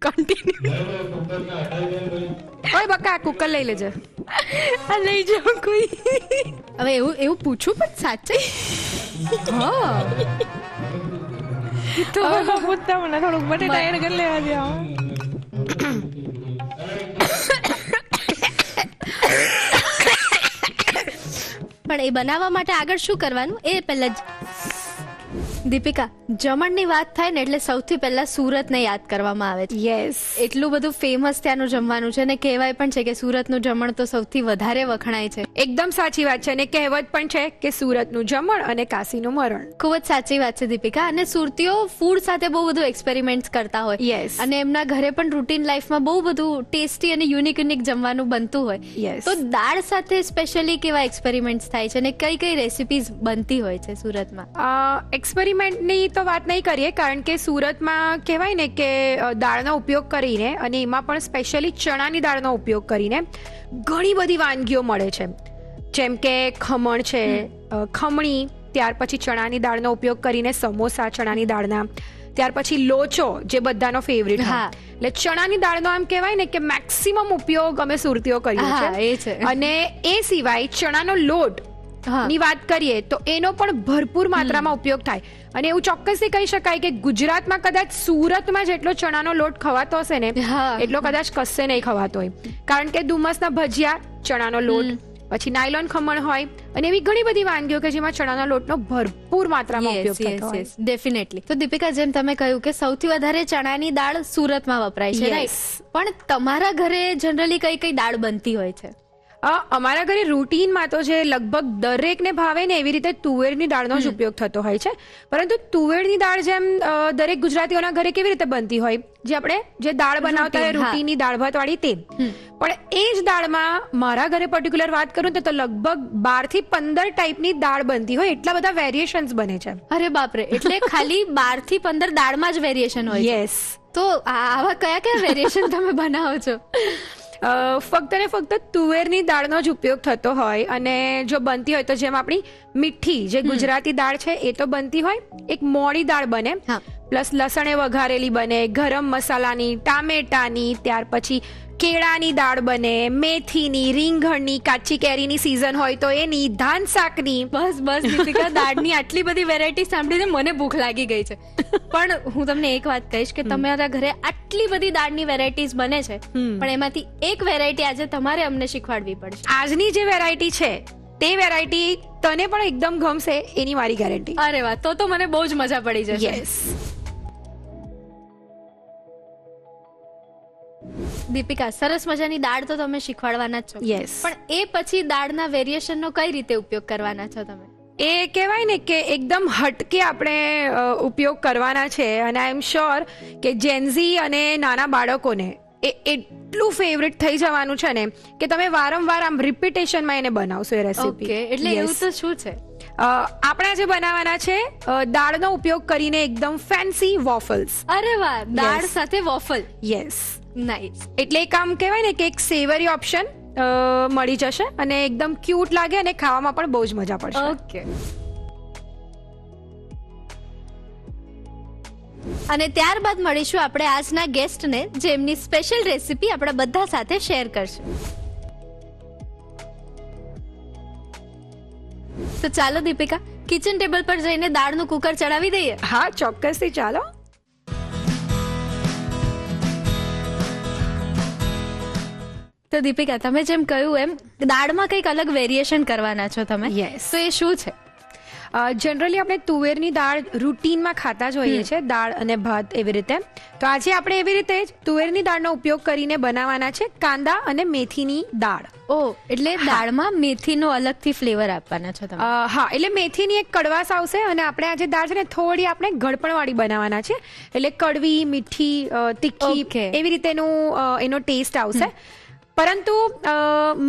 Continue. ઓય બકા cooker લઈ લેજે. આ લઈ જાઓ કોઈ. હવે એવું પૂછું પણ સાચે. હા તો પૂછતા મને થોડુંક બટેટા એડ કરી લેવા દે. પણ એ બનાવવા માટે આગળ શું કરવાનું એ પહેલા જ દીપિકા, જમણની વાત થાય ને એટલે સૌથી પહેલા સુરતને યાદ કરવામાં આવે છે. યસ, એટલું બધું ફેમસ ત્યાંનું જમવાનું છે ને કહેવાય પણ છે કે સુરતનું જમણ તો સૌથી વધારે વખણાય છે. એકદમ સાચી વાત છે. અને કહેવત પણ છે કે સુરતનું જમણ અને કાશીનું મરણ. ખૂબ જ સાચી વાત છે દીપિકા. અને સુરતીઓ ફૂડ સાથે બહુ બધું એક્સપેરિમેન્ટ્સ કરતા હોય. યસ. અને એમના ઘરે પણ રૂટીન લાઈફમાં બહુ બધું ટેસ્ટી અને યુનિક જમવાનું બનતું હોય. યસ. તો દાળ સાથે સ્પેશિયલી કેવા એક્સપેરિમેન્ટ્સ થાય છે અને કઈ કઈ રેસિપીઝ બનતી હોય છે સુરતમાં? એક્સપેરિમેન્ટની તો વાત નહીં કરીએ, કારણ કે સુરતમાં કહેવાય ને કે દાળનો ઉપયોગ કરીને, અને એમાં પણ સ્પેશિયલી ચણાની દાળનો ઉપયોગ કરીને ઘણી બધી વાનગીઓ મળે છે. જેમ કે ખમણ છે, ખમણી, ત્યાર પછી ચણાની દાળનો ઉપયોગ કરીને સમોસા ચણાની દાળના, ત્યાર પછી લોચો જે બધાનો ફેવરિટ. હા. એટલે ચણાની દાળનો એમ કહેવાય ને કે મેક્સિમમ ઉપયોગ અમે સુરતીઓ કર્યો હા, છે. એ છે. અને એ સિવાય ચણાનો લોટ ની વાત કરીએ તો એનો પણ ભરપૂર માત્રામાં ઉપયોગ થાય. અને એવું ચોક્કસથી કહી શકાય કે ગુજરાતમાં કદાચ સુરતમાં જેટલો ચણાનો લોટ ખવાતો હશે ને એટલો કદાચ કશે નહીં ખવાતો હોય. કારણ કે ડુમસના ભજીયા ચણાનો લોટ, પછી નાયલોન ખમણ હોય, અને એવી ઘણી બધી વાનગીઓ કે જેમાં ચણાના લોટનો ભરપૂર માત્રામાં ઉપયોગ થતો હોય. ડેફિનેટલી. તો દીપિકા, જેમ તમે કહ્યું કે સૌથી વધારે ચણાની દાળ સુરતમાં વપરાય છે, રાઈટ? પણ તમારા ઘરે જનરલી કઈ કઈ દાળ બનતી હોય છે? અમારા ઘરે રૂટીનમાં તો જે લગભગ દરેકને ભાવે ને એવી રીતે તુવેરની દાળનો જ ઉપયોગ થતો હોય છે. પરંતુ તુવેરની દાળ જેમ દરેક ગુજરાતીઓના ઘરે કેવી રીતે બનતી હોય, જે આપણે જે દાળ બનાવતા હોય રૂટીનની દાળ ભાત વાળી તે, પણ એ જ દાળમાં મારા ઘરે પર્ટિક્યુલર વાત કરું તો લગભગ 12 થી 15 ટાઈપની દાળ બનતી હોય. એટલા બધા વેરિએશન્સ બને છે. અરે બાપરે, એટલે ખાલી 12 થી 15 દાળમાં જ વેરિએશન હોય? યસ. તો આવા કયા કયા વેરિએશન તમે બનાવો છો? ફક્ત ને ફક્ત તુવેરની દાળનો જ ઉપયોગ થતો હોય. અને જો બનતી હોય તો જેમ આપણી મીઠી જે ગુજરાતી દાળ છે એ તો બનતી હોય, એક મોળી દાળ બને, પ્લસ લસણે વઘારેલી બને, ગરમ મસાલાની, ટામેટાની, ત્યાર પછી કેળાની દાળ બને, મેથીની, રીંગણની, કાચી કેરીની સીઝન હોય તો એની, ધાન શાકની. બસ દીપિકા, દાળની આટલી બધી વેરાયટી સાંભળીને મને ભૂખ લાગી ગઈ છે. પણ હું તમને એક વાત કહીશ કે તમારા ઘરે આટલી બધી દાળની વેરાયટીઝ બને છે, પણ એમાંથી એક વેરાયટી આજે તમારે અમને શીખવાડવી પડશે. આજની જે વેરાયટી છે તે વેરાયટી તને પણ એકદમ ગમશે, એની મારી ગેરંટી. અરે વાહ, તો મને બહુ જ મજા પડી જશે. યસ. દીપિકા, સરસ મજાની દાળ તો તમે શીખવાડવાના જ છો. યસ. પણ એ પછી દાળના વેરિએશનનો કઈ રીતે ઉપયોગ કરવાના છો તમે? એ કહેવાય ને કે એકદમ હટકે આપણે ઉપયોગ કરવાના છે. અને આઈ એમ શ્યોર કે જેન્ઝી અને નાના બાળકોને એ એટલું ફેવરિટ થઈ જવાનું છે ને કે તમે વારંવાર આમ રિપીટેશનમાં એને બનાવશો એ રેસીપી. ઓકે, એટલે એવું તો શું છે? આપણે આજે બનાવવાના છે દાળનો ઉપયોગ કરીને એકદમ ફેન્સી વોફલ્સ. અરે વાહ, દાળ સાથે વોફલ. યસ. નાઈસ. એટલે એક આમ કહેવાય ને કે એક સેવરી ઓપ્શન મળી જશે અને એકદમ ક્યુટ લાગે અને ખાવામાં પણ બહુ જ મજા પડશે. ઓકે. અને ત્યારબાદ મળીશું આપણે આજના ગેસ્ટને, જે એમની સ્પેશિયલ રેસીપી આપણા બધા સાથે શેર કરશે. તો ચાલો દીપિકા, કિચન ટેબલ પર જઈને દાળનું કુકર ચડાવી દઈએ. હા, ચોક્કસથી, ચાલો. તો દીપિકા, તમે જેમ કહ્યું એમ દાળમાં કંઈક અલગ વેરિએશન કરવાના છો તમે. યસ. તો એ શું છે? જનરલી આપણે તુવેરની દાળ રૂટીનમાં ખાતા જ હોઈએ છીએ, દાળ અને ભાત એવી રીતે. તો આજે આપણે એવી રીતે જ તુવેરની દાળનો ઉપયોગ કરીને બનાવવાના છે કાંદા અને મેથીની દાળ. ઓ, એટલે દાળમાં મેથીનો અલગથી ફ્લેવર આપવાના છો તમે? હા, એટલે મેથીની એક કડવાશ આવશે. અને આપણે આજે દાળ છે ને થોડી આપણે ગળપણવાળી બનાવવાના છે. એટલે કડવી, મીઠી, તીખી એવી રીતે એનો ટેસ્ટ આવશે. પરંતુ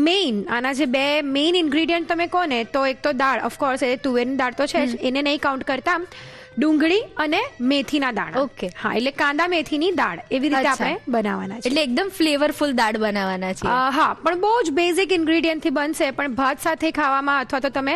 મેઇન આના જે બે મેઇન ઇન્ગ્રીડિયન્ટ તમે કહો ને, તો એક તો દાળ, ઓફકોર્સ એ તુવેરની દાળ તો છે જ, એને નહીં કાઉન્ટ કરતા ડુંગળી અને મેથીના દાણા. Okay. હા, એટલે કાંદા મેથીની દાળ એવી રીતે અચ્છા. આપણે બનાવવાના છે. એટલે એકદમ ફ્લેવરફુલ દાળ બનાવવાના છે. હા, પણ બહુ જ બેઝિક ઇન્ગ્રેડિયન્ટ થી બનશે, પણ ભાત સાથે ખાવામાં અથવા તો તમે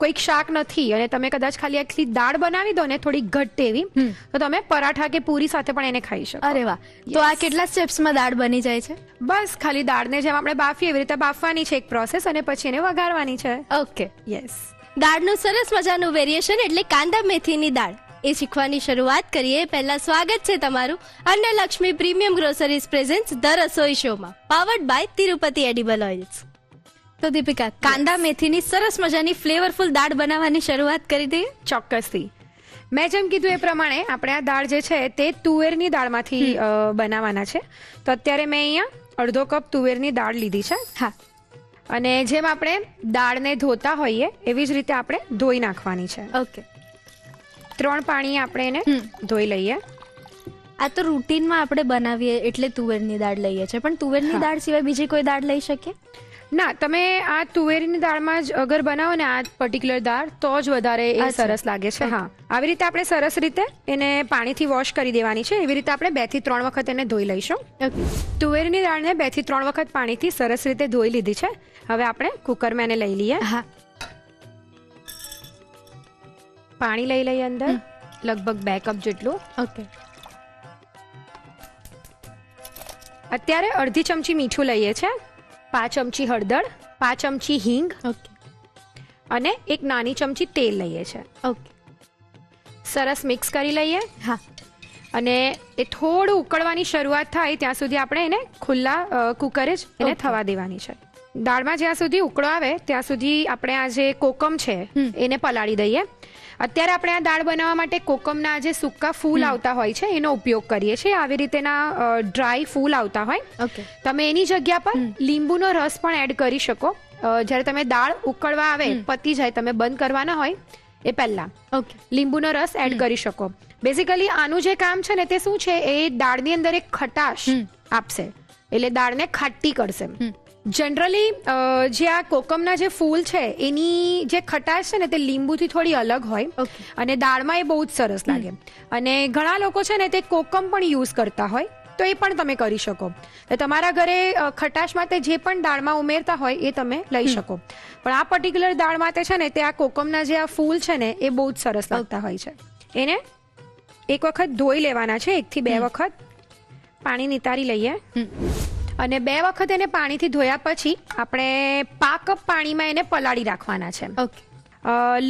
કોઈક શાક નથી અને તમે કદાચ ખાલી આખી દાળ બનાવી દો ને થોડી ઘટ્ટ એવી, તો તમે પરાઠા કે પૂરી સાથે પણ એને ખાઈ શકો. અરે વાહ, તો આ કેટલા સ્ટેપ્સમાં દાળ બની જાય છે? બસ ખાલી દાળને જેમ આપણે બાફીએ એવી રીતે બાફવાની છે એક પ્રોસેસ, અને પછી એને વઘારવાની છે. ઓકે. યસ. દાળનું સરસ મજાનું વેરિએશન એટલે કાંદા મેથીની દાળ એ શીખવાની શરૂઆત કરીએ. પહેલા સ્વાગત છે તમારું Annalakshmi premium groceries presents the રસોઈ શોમાં, powered by Tirupati edible oils. તો દીપિકા, કાંદા મેથીની સરસ મજાની ફ્લેવરફુલ દાળ બનાવવાની શરૂઆત કરી દઈએ. ચોક્કસથી. મેં જેમ કીધું એ પ્રમાણે આપણે આ દાળ જે છે તે તુવેરની દાળમાંથી બનાવવાના છે. તો અત્યારે મેં અહીંયા અડધો કપ તુવેરની દાળ લીધી છે. હા. અને જેમ આપણે દાળને ધોતા હોઈએ એવી જ રીતે આપણે ધોઈ નાખવાની છે. ઓકે. 3 પાણી આપણે એને ધોઈ લઈએ. આ તો રૂટીનમાં આપણે બનાવીએ એટલે તુવેરની દાળ લઈએ છીએ, પણ તુવેરની દાળ સિવાય બીજી કોઈ દાળ લઈ શકીએ? ના, તમે આ તુવેરની દાળમાં જ અગર બનાવો ને આ પર્ટિક્યુલર દાળ, તો જ વધારે એ સરસ લાગે છે. હા, આવી રીતે આપણે સરસ રીતે એને પાણીથી વોશ કરી દેવાની છે. એવી રીતે આપણે 2 થી 3 વખત એને ધોઈ લઈશું. તુવેરની દાળને 2 થી 3 વખત પાણીથી સરસ રીતે ધોઈ લીધી છે. હવે આપણે કુકરમાં એને લઈ લઈએ. હા. પાણી લઈ લઈએ અંદર લગભગ 2 કપ જેટલું. ઓકે. અત્યારે અડધી ચમચી મીઠું લઈએ છે, 5 ચમચી હળદર, 5 ચમચી હિંગ ઓકે. અને 1 નાની ચમચી તેલ લઈએ છે. ઓકે. સરસ મિક્સ કરી લઈએ. હા. અને એ થોડું ઉકળવાની શરૂઆત થાય ત્યાં સુધી આપણે એને ખુલ્લા કુકરે જ એને થવા દેવાની છે. દાળમાં જ્યાં સુધી ઉકળો આવે ત્યાં સુધી આપણે આ જે કોકમ છે એને પલાળી દઈએ. અત્યારે આપણે આ દાળ બનાવવા માટે કોકમના જે સૂકા ફૂલ આવતા હોય છે એનો ઉપયોગ કરીએ છીએ. આવી રીતેના ડ્રાય ફૂલ આવતા હોય. ઓકે. તમે એની જગ્યા પર લીંબુનો રસ પણ એડ કરી શકો. જ્યારે તમે દાળ ઉકળવા આવે પતી જાય તમે બંધ કરવાના હોય એ પહેલા ઓકે. લીંબુનો રસ એડ કરી શકો. બેઝિકલી આનું જે કામ છે ને તે શું છે, એ દાળની અંદર એક ખટાશ આપશે, એટલે દાળને ખાટી કરશે. જનરલી જે આ કોકમના જે ફૂલ છે એની જે ખટાશ છે ને તે લીંબુથી થોડી અલગ હોય અને દાળમાં એ બહુ જ સરસ લાગે. અને ઘણા લોકો છે ને તે કોકમ પણ યુઝ કરતા હોય, તો એ પણ તમે કરી શકો. તમારા ઘરે ખટાશ માટે જે પણ દાળમાં ઉમેરતા હોય એ તમે લઈ શકો. પણ આ પર્ટિક્યુલર દાળ માટે છે ને તે આ કોકમના જે આ ફૂલ છે ને એ બહુ જ સરસ લાગતા હોય છે. એને એક વખત ધોઈ લેવાના છે, 1 થી 2 વખત પાણી નિતારી લઈએ. અને 2 વખત એને પાણીથી ધોયા પછી આપણે 5 કપ પાણીમાં એને પલાળી રાખવાના છે. ઓકે.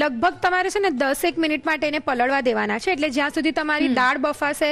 લગભગ તમારે છે ને 10 મિનિટ માટે એને પલળવા દેવાના છે. એટલે જ્યાં સુધી તમારી દાળ બફાશે,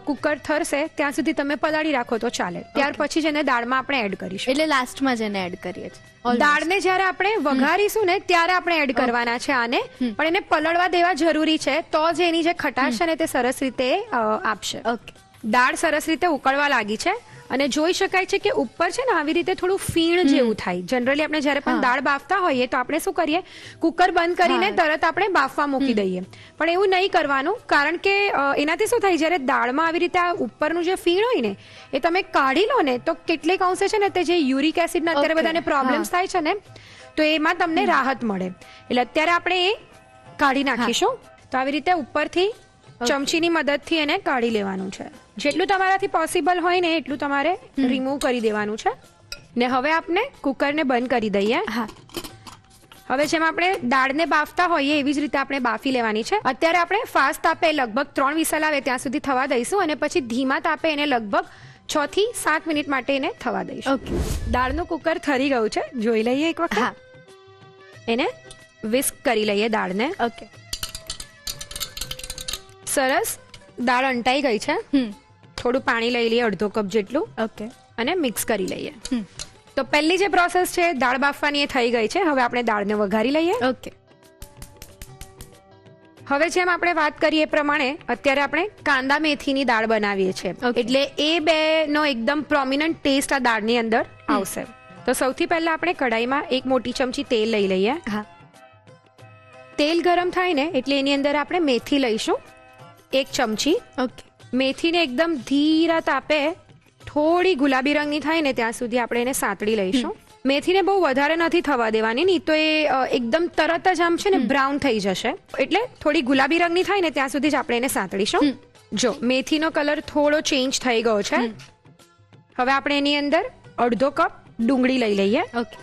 કુકર થરશે ત્યાં સુધી તમે પલાળી રાખો તો ચાલે. ત્યાર પછી જ એને દાળમાં આપણે એડ કરીશું. એટલે લાસ્ટમાં જ એને એડ કરીએ છીએ. દાળને જ્યારે આપણે વઘારીશું ને ત્યારે આપણે એડ કરવાના છે આને, પણ એને પલળવા દેવા જરૂરી છે, તો જ એની જે ખટાશ છે ને તે સરસ રીતે આપશે. ઓકે. દાળ સરસ રીતે ઉકળવા લાગી છે અને જોઈ શકાય છે કે ઉપર છે ને આવી રીતે થોડું ફીણ જેવું થાય. જનરલી આપણે જ્યારે પણ દાળ બાફતા હોઈએ તો આપણે શું કરીએ, કુકર બંધ કરીને તરત આપણે બાફવા મૂકી દઈએ. પણ એવું નહીં કરવાનું, કારણ કે એનાથી શું થાય, જ્યારે દાળમાં આવી રીતે આ ઉપરનું જે ફીણ હોય ને એ તમે કાઢી લો ને તો કેટલેક અંશે છે ને તે જે યુરિક એસિડના અત્યારે બધાને પ્રોબ્લેમ્સ થાય છે ને તો એમાં તમને રાહત મળે. એટલે અત્યારે આપણે એ કાઢી નાખીશું. તો આવી રીતે ઉપરથી ચમચીની મદદથી એને કાઢી લેવાનું છે. જેટલું તમારાથી પોસિબલ હોય ને એટલું તમારે રિમૂવ કરી દેવાનું છે. ને હવે આપણે કુકરને બંધ કરી દઈએ. હા. હવે જેમ આપણે દાળને બાફતા હોઈએ એવી જ રીતે આપણે બાફી લેવાની છે. અત્યારે આપણે ફાસ્ટ તાપે લગભગ 3 વિસલ આવે ત્યાં સુધી થવા દઈશું અને પછી ધીમા તાપે એને લગભગ 6 થી 7 મિનિટ માટે એને થવા દઈશું. ઓકે. દાળનું કુકર થરી ગયું છે, જોઈ લઈએ એક વખત. હા. એને વિસ્ક કરી લઈએ દાળને. ઓકે. સરસ દાળ અંટાઈ ગઈ છે. થોડું પાણી લઈ લઈએ, અડધો કપ જેટલું. ઓકે. અને મિક્સ કરી લઈએ. તો પહેલી જે પ્રોસેસ છે દાળ બાફવાની એ થઈ ગઈ છે. હવે આપણે દાળને વઘારી લઈએ. ઓકે. હવે જેમ આપણે વાત કરીએ એ પ્રમાણે અત્યારે આપણે કાંદા મેથીની દાળ બનાવીએ છીએ, એટલે એ બેનો એકદમ પ્રોમિનન્ટ ટેસ્ટ આ દાળની અંદર આવશે. તો સૌથી પહેલા આપણે કઢાઈમાં 1 મોટી ચમચી તેલ લઈ લઈએ. હા. તેલ ગરમ થાય ને એટલે એની અંદર આપણે મેથી લઈશું 1 ચમચી. ઓકે. મેથીને એકદમ ધીરા તાપે થોડી ગુલાબી રંગની થાય ને ત્યાં સુધી આપણે એને સાંતળી લઈશું. મેથીને બહુ વધારે નથી થવા દેવાની, નહીં તો એ એકદમ તરત જ આમ છે ને બ્રાઉન થઈ જશે. એટલે થોડી ગુલાબી રંગની થાય ને ત્યાં સુધી જ આપણે એને સાંતળીશું. જો મેથીનો કલર થોડો ચેન્જ થઈ ગયો છે. હવે આપણે એની અંદર અડધો કપ ડુંગળી લઈ લઈએ. ઓકે,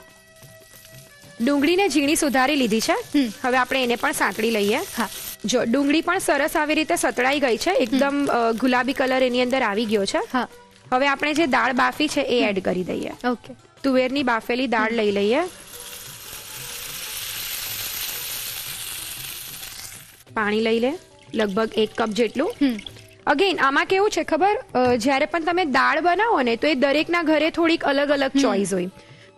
ડુંગળીને ઝીણી સુધારી લીધી છે. હવે આપણે એને પણ સાંતળી લઈએ. હા, જો ડુંગળી પણ સરસ આવી રીતે સતળાઈ ગઈ છે, એકદમ ગુલાબી કલર એની અંદર આવી ગયો છે. હા. હવે આપણે જે દાળ બાફી છે એ એડ કરી દઈએ. ઓકે, તુવેરની બાફેલી દાળ લઈ લઈએ. પાણી લઈ લે, લગભગ 1 કપ જેટલું. અગેન આમાં કેવું છે ખબર, જ્યારે પણ તમે દાળ બનાવો ને તો એ દરેકના ઘરે થોડીક અલગ અલગ ચોઈસ હોય.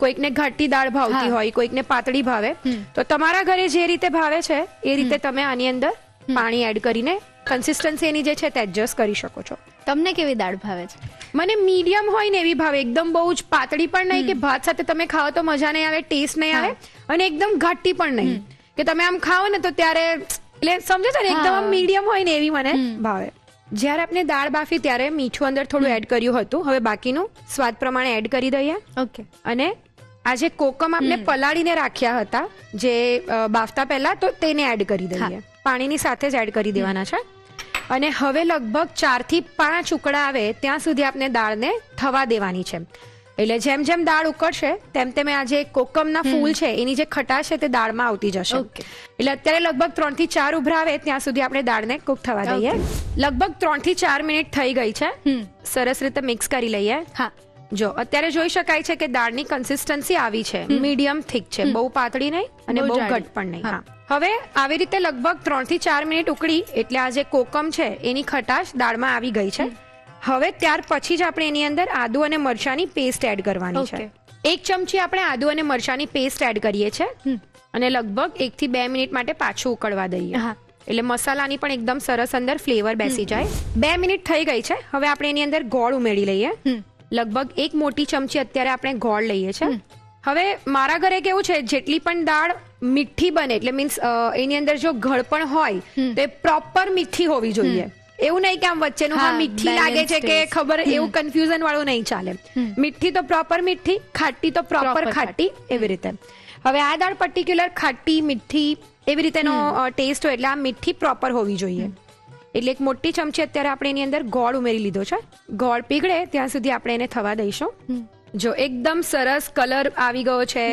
કોઈકને ઘાટી દાળ ભાવતી હોય, કોઈકને પાતળી ભાવે. તો તમારા ઘરે જે રીતે ભાવે છે એ રીતે તમે આની અંદર પાણી એડ કરીને કન્સિસ્ટન્સી એની જે છે તે એડજસ્ટ કરી શકો છો. તમને કેવી દાળ ભાવે છે? મને મીડિયમ હોય ને એવી ભાવે, એકદમ બહુ જ પાતળી પણ નહીં કે ભાત સાથે તમે ખાઓ તો મજા નહીં આવે, ટેસ્ટ નહીં આવે, અને એકદમ ઘાટી પણ નહીં કે તમે આમ ખાઓ ને તો ત્યારે એટલે સમજો છો ને, એકદમ આમ મીડિયમ હોય ને એવી મને ભાવે. જ્યારે આપણે દાળ બાફી ત્યારે મીઠું અંદર થોડું એડ કર્યું હતું. હવે બાકીનું સ્વાદ પ્રમાણે એડ કરી દઈએ. ઓકે, અને આ જે કોકમ આપણે પલાળીને રાખ્યા હતા જે બાફતા પહેલા, તો તેને એડ કરી દઈએ. પાણીની સાથે જ એડ કરી દેવાના છે. અને હવે લગભગ 4 થી 5 ઉકળા આવે ત્યાં સુધી આપણે દાળને થવા દેવાની છે. એટલે જેમ જેમ દાળ ઉકળશે તેમ તેમ આ જે કોકમના ફૂલ છે એની જે ખટાશ છે તે દાળમાં આવતી જશે. એટલે અત્યારે લગભગ 3 થી 4 ઉભરા આવે ત્યાં સુધી આપણે દાળને કુક થવા દઈએ. લગભગ 3 થી 4 મિનિટ થઈ ગઈ છે. સરસ રીતે મિક્સ કરી લઈએ. હા, જો અત્યારે જોઈ શકાય છે કે દાળની કન્સિસ્ટન્સી આવી છે, મીડિયમ થીક છે, બહુ પાતળી નહીં અને બહુ ઘટ પણ નહીં. હા, હવે આવી રીતે લગભગ 3 થી 4 મિનિટ ઉકળી એટલે આ જે કોકમ છે એની ખટાશ દાળમાં આવી ગઈ છે. હવે ત્યાર પછી જ આપણે એની અંદર આદુ અને મરચાની પેસ્ટ એડ કરવાની છે. 1 ચમચી આપણે આદુ અને મરચાની પેસ્ટ એડ કરીએ છીએ અને લગભગ 1 થી 2 મિનિટ માટે પાછું ઉકળવા દઈએ. એટલે મસાલાની પણ એકદમ સરસ અંદર ફ્લેવર બેસી જાય. 2 મિનિટ થઈ ગઈ છે. હવે આપણે એની અંદર ગોળ ઉમેરી લઈએ. લગભગ 1 મોટી ચમચી અત્યારે આપણે ગોળ લઈએ છીએ. હવે મારા ઘરે કેવું છે, જેટલી પણ દાળ મીઠી બને એટલે મીન્સ એની અંદર જો ગળપણ હોય તો એ પ્રોપર મીઠી હોવી જોઈએ. એવું નહીં કે આમ વચ્ચેનું હા મીઠી લાગે છે કે ખબર, એવું કન્ફ્યુઝન વાળું નહીં ચાલે. મીઠી તો પ્રોપર મીઠી, ખાટી તો પ્રોપર ખાટી, એવી રીતે. હવે આ દાળ પર્ટિક્યુલર ખાટી મીઠી એવી રીતેનો ટેસ્ટ હોય એટલે આ મીઠી પ્રોપર હોવી જોઈએ. એટલે 1 મોટી ચમચી અત્યારે આપણે એની અંદર ગોળ ઉમેરી લીધો છે. ગોળ પીગળે ત્યાં સુધી આપણે એને થવા દઈશું. જો એકદમ સરસ કલર આવી ગયો છે.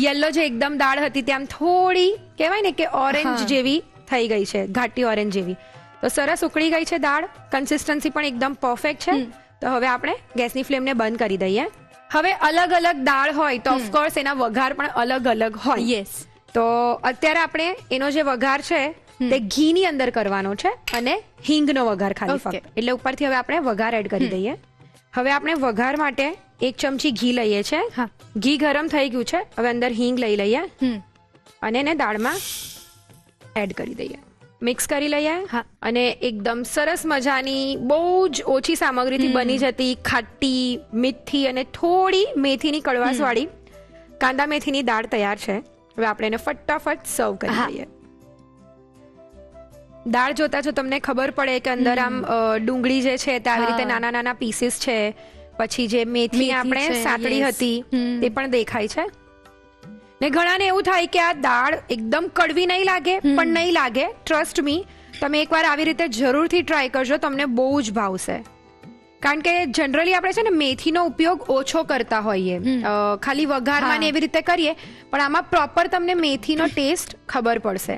યલો જે એકદમ દાળ હતી ત્યાં થોડી કહેવાય ને કે ઓરેન્જ જેવી થઈ ગઈ છે, ઘાટી ઓરેન્જ જેવી. તો સરસ ઉકળી ગઈ છે દાળ, કન્સિસ્ટન્સી પણ એકદમ પરફેક્ટ છે. તો હવે આપણે ગેસની ફ્લેમને બંધ કરી દઈએ. હવે અલગ અલગ દાળ હોય તો ઓફકોર્સ એના વઘાર પણ અલગ અલગ હોય. યસ. તો અત્યારે આપણે એનો જે વઘાર છે તે ઘીની અંદર કરવાનો છે અને હિંગનો વઘાર ખાલી ફક્ત. એટલે ઉપરથી હવે આપણે વઘાર એડ કરી દઈએ. હવે આપણે વઘાર માટે 1 ચમચી ઘી લઈએ છીએ. ઘી ગરમ થઈ ગયું છે. હવે અંદર હિંગ લઈ લઈએ અને એને દાળમાં એડ કરી દઈએ. મિક્સ કરી લઈએ. અને એકદમ સરસ મજાની બહુ જ ઓછી સામગ્રીથી બની જતી ખાટી મીઠી અને થોડી મેથીની કડવાશ વાળી કાંદા મેથીની દાળ તૈયાર છે. હવે આપણે એને ફટાફટ સર્વ કરી દઈએ. દાળ જોતા જો તમને ખબર પડે કે અંદર આમ ડુંગળી જે છે તે આવી રીતે નાના નાના પીસીસ છે, પછી જે મેથી આપણે સાતળી હતી તે પણ દેખાય છે. ને ઘણાને એવું થાય કે આ દાળ એકદમ કડવી નહીં લાગે, પણ નહીં લાગે. ટ્રસ્ટ મી, તમે એકવાર આવી રીતે જરૂરથી ટ્રાય કરજો, તમને બહુ જ ભાવશે. કારણ કે જનરલી આપણે છે ને મેથીનો ઉપયોગ ઓછો કરતા હોઈએ, ખાલી વઘારમાં ને એવી રીતે કરીએ, પણ આમાં પ્રોપર તમને મેથીનો ટેસ્ટ ખબર પડશે.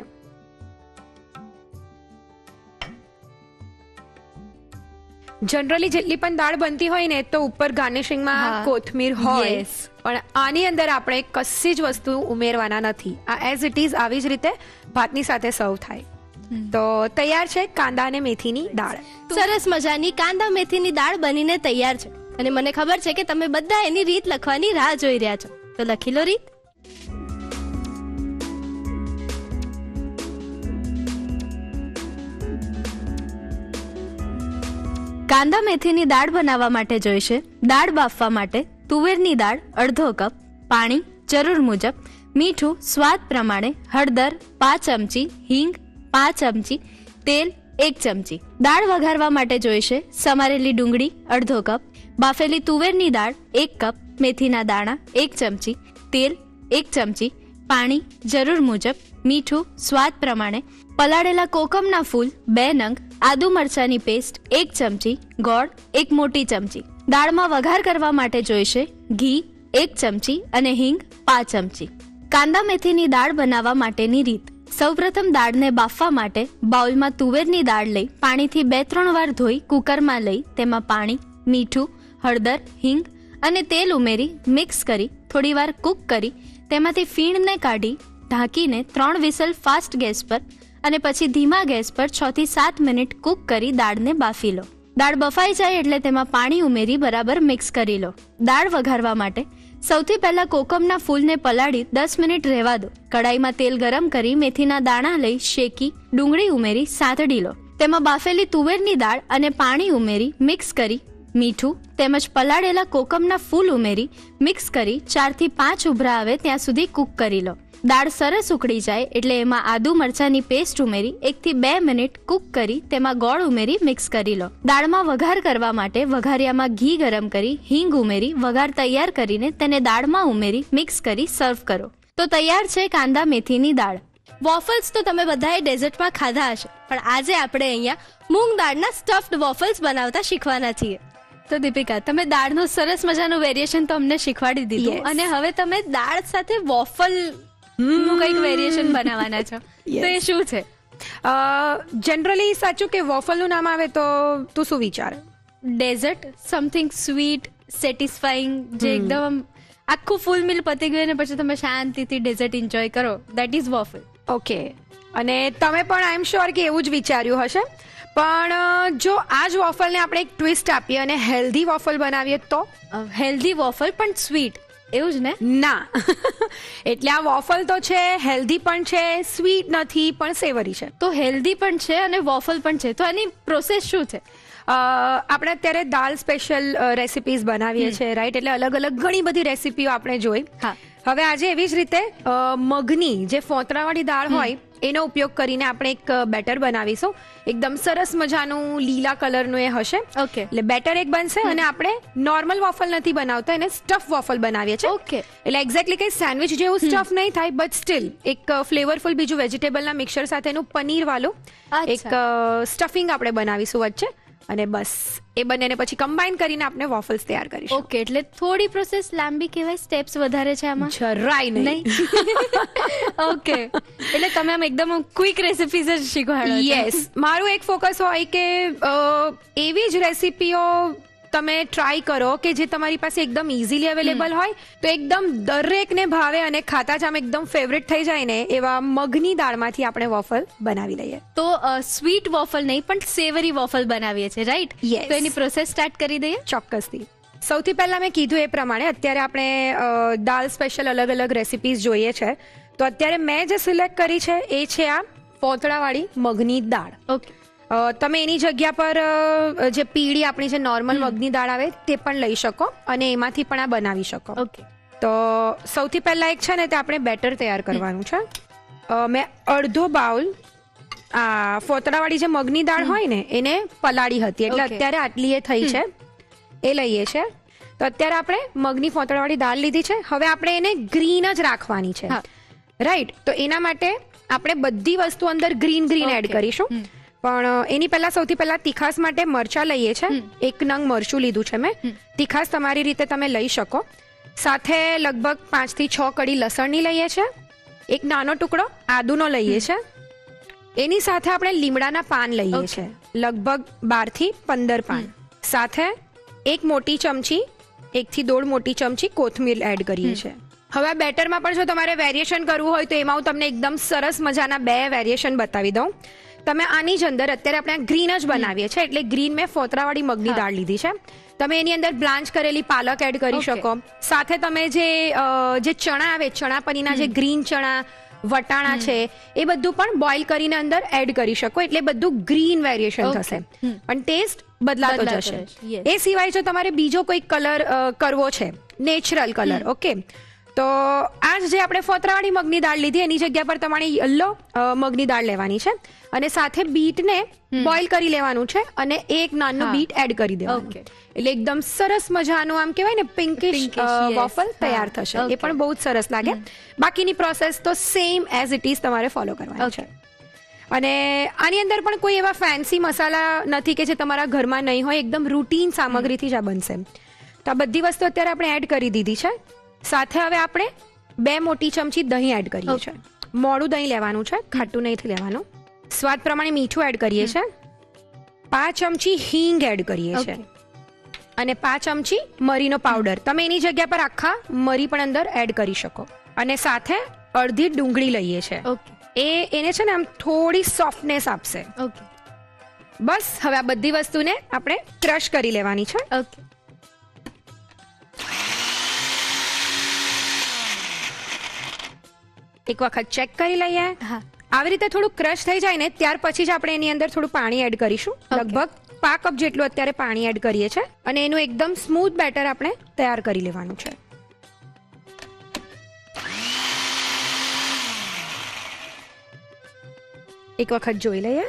જનરલી જેટલી પણ દાળ બનતી હોય ને તો ઉપર ગાર્નિશિંગમાં કોથમીર હોય, પણ આની અંદર આપણે કશી જ વસ્તુ ઉમેરવાના નથી. આ એઝ ઇટ ઇઝ આવી જ રીતે ભાતની સાથે સર્વ થાય. તો તૈયાર છે કાંદા અને મેથીની દાળ. સરસ મજાની કાંદા મેથીની દાળ બનીને તૈયાર છે. અને મને ખબર છે કે તમે બધા એની રીત લખવાની રાહ જોઈ રહ્યા છો, તો લખી લો રીત. કાંદા મેથીની દાળ બનાવવા માટે જોઈશે દાળ બાફવા માટે તુવેરની દાળ અડધો કપ, પાણી જરૂર મુજબ, મીઠું સ્વાદ પ્રમાણે, હળદર 5 ચમચી, હિંગ 5 ચમચી, તેલ 1 ચમચી. દાળ વઘારવા માટે જોઈશે સમારેલી ડુંગળી અડધો કપ, બાફેલી તુવેરની દાળ 1 કપ, મેથીના દાણા 1 ચમચી, તેલ 1 ચમચી, પાણી જરૂર મુજબ, મીઠું સ્વાદ પ્રમાણે, પલાળેલા કોકમના ફૂલ 2 નંગ, આદુ મરચાની પેસ્ટ 1 ચમચી, ગોળ 1 મોટી ચમચી. દાળમાં વઘાર કરવા માટે જોઈશે ઘી 1 ચમચી અને હિંગ 5 ચમચી. કાંદા મેથીની દાળ બનાવવા માટેની રીત. સૌપ્રથમ દાળને બાફવા માટે બાઉલમાં તુવેરની દાળ લઈ પાણીથી 2-3 વાર ધોઈ કુકરમાં લઈ તેમાં પાણી, મીઠું, હળદર, હિંગ અને તેલ ઉમેરી મિક્સ કરી થોડીવાર કૂક કરી તેમાંથી ફીણને કાઢી ઢાંકીને 3 વિસલ ફાસ્ટ ગેસ પર અને પછી ધીમા ગેસ પર 6 થી 7 મિનિટ કૂક કરી દાળને બાફી લો. દાળ બફાઈ જાય એટલે તેમાં પાણી ઉમેરી બરાબર મિક્સ કરી લો. દાળ વઘારવા માટે સૌથી પહેલા કોકમના ફૂલને પલાળી 10 મિનિટ રહેવા દો. કડાઈમાં તેલ ગરમ કરી મેથીના દાણા લઈ શેકી ડુંગળી ઉમેરી સાંતળી લો. તેમાં બાફેલી તુવેરની દાળ અને પાણી ઉમેરી મિક્સ કરી મીઠું તેમજ પલાળેલા કોકમના ફૂલ ઉમેરી મિક્સ કરી 4 થી 5 ઉભરા આવે ત્યાં સુધી કૂક કરી લો. દાળ સરસ ઉકળી જાય એટલે એમાં આદુ મરચાની પેસ્ટ ઉમેરી 1 થી 2 મિનિટ કૂક કરી તેમાં ગોળ ઉમેરી મિક્સ કરી લો. દાળમાં વઘાર કરવા માટે વઘારિયામાં ઘી ગરમ કરી હિંગ ઉમેરી વઘાર તૈયાર કરીને તેને દાળમાં ઉમેરી મિક્સ કરી સર્વ કરો. તો તૈયાર છે કાંદા મેથીની દાળ. વોફલ્સ તો તમે બધાએ ડેઝર્ટમાં ખાધા હશે, પણ આજે આપણે અહીંયા મૂંગ દાળના સ્ટફ્ડ વોફલ્સ બનાવતા શીખવાના છીએ. તો દીપિકા, તમે દાળનું સરસ મજાનું વેરિએશન તો અમને શીખવાડી દીધું Yes. અને હવે તમે દાળ સાથે વોફલ નું કંઈક વેરિએશન બનાવવાના છો. તો એ શું છે? જનરલી સાચું કે વોફલનું નામ આવે તો તું શું વિચારે? ડેઝર્ટ, સમથિંગ સ્વીટ, સેટિસ્ફાઈંગ, જે એકદમ આખું ફૂલ મિલ પતી ગયું ને પછી તમે શાંતિથી ડેઝર્ટ એન્જોય કરો, દેટ ઇઝ વોફલ. ઓકે, અને તમે પણ આઈ એમ શ્યોર કે એવું જ વિચાર્યું હશે. પણ જો આ જ વોફલને આપણે એક ટ્વિસ્ટ આપીએ અને હેલ્ધી વોફલ બનાવીએ તો? હેલ્ધી વોફલ પણ સ્વીટ, એવું જ ને? ના. એટલે આ વોફલ તો છે, હેલ્ધી પણ છે, સ્વીટ નથી પણ સેવરી છે. તો હેલ્ધી પણ છે અને વોફલ પણ છે, તો આની પ્રોસેસ શું છે? આપણે અત્યારે દાલ સ્પેશિયલ રેસિપીઝ બનાવીએ છીએ, રાઈટ? એટલે અલગ અલગ ઘણી બધી રેસિપીઓ આપણે જોઈ. હા. હવે આજે એવી જ રીતે મગની જે ફોતરાવાળી દાળ હોય એનો ઉપયોગ કરીને આપણે એક બેટર બનાવીશું. એકદમ સરસ મજાનું લીલા કલરનું એ હશે. ઓકે. એટલે બેટર એક બનશે અને આપણે નોર્મલ વોફલ નથી બનાવતા, એને સ્ટફ વોફલ બનાવીએ છીએ. ઓકે. એટલે એક્ઝેક્ટલી કઈ સેન્ડવિચ જેવું સ્ટફ નહીં થાય, બટ સ્ટીલ એક ફ્લેવરફુલ બીજું વેજીટેબલના મિક્સર સાથેનું પનીર વાળું એક સ્ટફિંગ આપણે બનાવીશું વચ્ચે, અને બસ એ બંનેને પછી કમ્બાઈન કરીને આપણે વોફલ્સ તૈયાર કરીશું. ઓકે, એટલે થોડી પ્રોસેસ લાંબી કહેવાય, સ્ટેપ્સ વધારે છે આમાં? જરાય નહીં. ઓકે, એટલે તમે આમ એકદમ ક્વિક રેસિપીઝ જ શીખવાડો છો. યસ, મારું એક ફોકસ હોય કે એવી જ રેસિપીઓ તમે ટ્રાય કરો કે જે તમારી પાસે એકદમ ઇઝીલી અવેલેબલ હોય, તો એકદમ દરેકને ભાવે અને ખાતા જ આમ એકદમ ફેવરેટ થઈ જાય ને એવા મગની દાળમાંથી આપણે વોફલ બનાવી લઈએ. તો સ્વીટ વોફલ નહીં પણ સેવરી વોફલ બનાવીએ છીએ, રાઈટ? Yes. તો એની પ્રોસેસ સ્ટાર્ટ કરી દઈએ. ચોક્કસથી. સૌથી પહેલા મેં કીધું એ પ્રમાણે અત્યારે આપણે દાલ સ્પેશિયલ અલગ અલગ રેસિપીઝ જોઈએ છે, તો અત્યારે મેં જે સિલેક્ટ કરી છે એ છે આ ફોતળાવાળી મગની દાળ. ઓકે. તમે એની જગ્યા પર જે પીળી આપણી જે નોર્મલ મગની દાળ આવે તે પણ લઈ શકો અને એમાંથી પણ આ બનાવી શકો. ઓકે. તો સૌથી પહેલા એક છે ને તે આપણે બેટર તૈયાર કરવાનું છે. મેં અડધો બાઉલ આ ફોતળાવાળી જે મગની દાળ હોય ને એને પલાળી હતી, એટલે Okay. અત્યારે આટલી એ થઈ છે, એ લઈએ છે. તો અત્યારે આપણે મગની ફોતળાવાળી દાળ લીધી છે. હવે આપણે એને ગ્રીન જ રાખવાની છે, હા. રાઈટ? તો એના માટે આપણે બધી વસ્તુ અંદર ગ્રીન એડ Okay. કરીશું. પણ એની પહેલા સૌથી પહેલા તીખાસ માટે મરચા લઈએ છે. 1 નંગ મરચું લીધું છે મેં. તીખાસ તમારી રીતે તમે લઈ શકો. સાથે લગભગ 5 થી 6 કડી લસણની લઈએ છે. એક નાનો ટુકડો આદુનો લઈએ છે. એની સાથે આપણે લીમડાના પાન લઈએ છે, લગભગ 12 થી 15 પાન. સાથે 1 મોટી ચમચી 1 થી 1.5 મોટી ચમચી કોથમીર એડ કરીએ છીએ. હવે આ બેટરમાં પણ જો તમારે વેરિએશન કરવું હોય તો એમાં હું તમને એકદમ સરસ મજાના 2 વેરિએશન બતાવી દઉં. તમે આની જ અંદર અત્યારે આપણે આ ગ્રીન જ બનાવીએ છીએ, એટલે ગ્રીન મેં ફોતરાવાળી મગની દાળ લીધી છે. તમે એની અંદર બ્લાન્ચ કરેલી પાલક એડ કરી શકો. સાથે તમે જે ચણા આવે, ચણા પનીરના જે ગ્રીન ચણા, વટાણા છે એ બધું પણ બોઇલ કરીને અંદર એડ કરી શકો. એટલે બધું ગ્રીન વેરિએશન થશે પણ ટેસ્ટ બદલાતો જશે. એ સિવાય જો તમારે બીજો કોઈ કલર કરવો છે, નેચરલ કલર, ઓકે, તો આજ જે આપણે ફોતરાવાળી મગની દાળ લીધી એની જગ્યા પર તમારે યલો મગની દાળ લેવાની છે અને સાથે બીટને બોઇલ કરી લેવાનું છે અને એક નાનું બીટ એડ કરી દેવાનું. એટલે એકદમ સરસ મજાનું આમ કહેવાય ને પિંકિશ વોફલ તૈયાર થશે. એ પણ બહુ જ સરસ લાગે. બાકીની પ્રોસેસ તો સેમ એઝ ઇટ ઇઝ તમારે ફોલો કરવાની છે. અને આની અંદર પણ કોઈ એવા ફેન્સી મસાલા નથી કે જે તમારા ઘરમાં નહીં હોય. એકદમ રૂટીન સામગ્રીથી જ આ બનશે. તો આ બધી વસ્તુ અત્યારે આપણે એડ કરી દીધી છે. સાથે હવે આપણે 2 મોટી ચમચી દહીં એડ કરીએ છીએ. મોડું દહીં લેવાનું છે, ખાટું નહીં લેવાનું. સ્વાદ પ્રમાણે મીઠું એડ કરીએ છીએ. 5 ચમચી હિંગ એડ કરીએ છીએ અને 5 ચમચી મરીનો પાવડર. તમે એની જગ્યા પર આખા મરી પણ અંદર એડ કરી શકો. અને સાથે અડધી ડુંગળી લઈએ છીએ. એને છે ને આમ થોડી સોફ્ટનેસ આપશે. બસ હવે આ બધી વસ્તુને આપણે ક્રશ કરી લેવાની છે. એક વખત ચેક કરી લઈએ. આવી રીતે થોડું ક્રશ થઈ જાય ને ત્યાર પછી જ આપણે એની અંદર થોડું પાણી એડ કરીશું. લગભગ 5 કપ જેટલું અત્યારે પાણી એડ કરીએ છીએ અને એનું એકદમ સ્મૂથ બેટર આપણે તૈયાર કરી લેવાનું છે. એક વખત જોઈ લઈએ.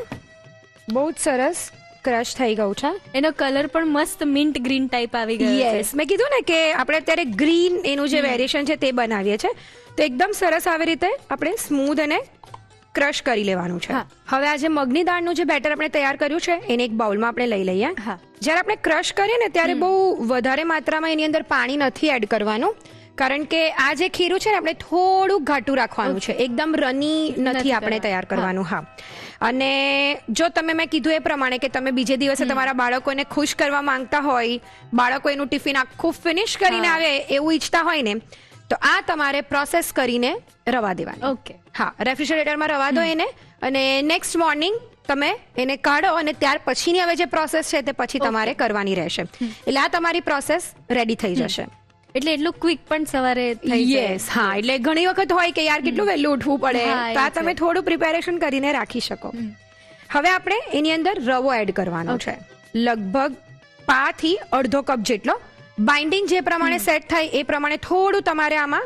બહુ જ સરસ ક્રશ થઈ ગયું છે. એનો કલર પણ મસ્ત મિન્ટ ગ્રીન ટાઈપ આવી ગયો છે. યસ, મેં કીધું ને કે આપણે અત્યારે ગ્રીન એનું જે વેરિએશન છે તે બનાવીએ છીએ. તો એકદમ સરસ આવી રીતે આપણે સ્મૂધ અને ક્રશ કરી લેવાનું છે. હવે આ જે મગની દાળનું જે બેટર આપણે તૈયાર કર્યું છે એને એક બાઉલમાં આપણે લઈ લઈએ. જ્યારે આપણે ક્રશ કરીએ ને ત્યારે બહુ વધારે માત્રામાં એની અંદર પાણી નથી એડ કરવાનું. કારણ કે આ જે ખીરું છે ને આપણે થોડું ઘાટું રાખવાનું છે. એકદમ રની નથી આપણે તૈયાર કરવાનું. હા, અને જો તમે મેં કીધું એ પ્રમાણે કે તમે બીજે દિવસે તમારા બાળકોને ખુશ કરવા માંગતા હોય, બાળકો એનું ટિફિન આખું ફિનિશ કરીને આવે એવું ઈચ્છતા હોય ને, તો આ તમારે પ્રોસેસ કરીને રવા દેવાની. હા, રેફ્રિજરેટરમાં રવા દો એને અને નેક્સ્ટ મોર્નિંગ તમે એને કાઢો અને ત્યાર પછીની હવે જે પ્રોસેસ છે તે પછી તમારે કરવાની રહેશે. એટલે આ તમારી પ્રોસેસ રેડી થઈ જશે. એટલે એટલું ક્વિક પણ સવારે થઈ જાય. યસ, હા, એટલે ઘણી વખત હોય કે યાર કેટલું વહેલું ઉઠવું પડે, તો આ તમે થોડું પ્રિપેરેશન કરીને રાખી શકો. હવે આપણે એની અંદર રવો એડ કરવાનો છે. લગભગ 5 થી અડધો કપ જેટલો. બાઇન્ડિંગ જે પ્રમાણે સેટ થાય એ પ્રમાણે થોડું તમારે આમાં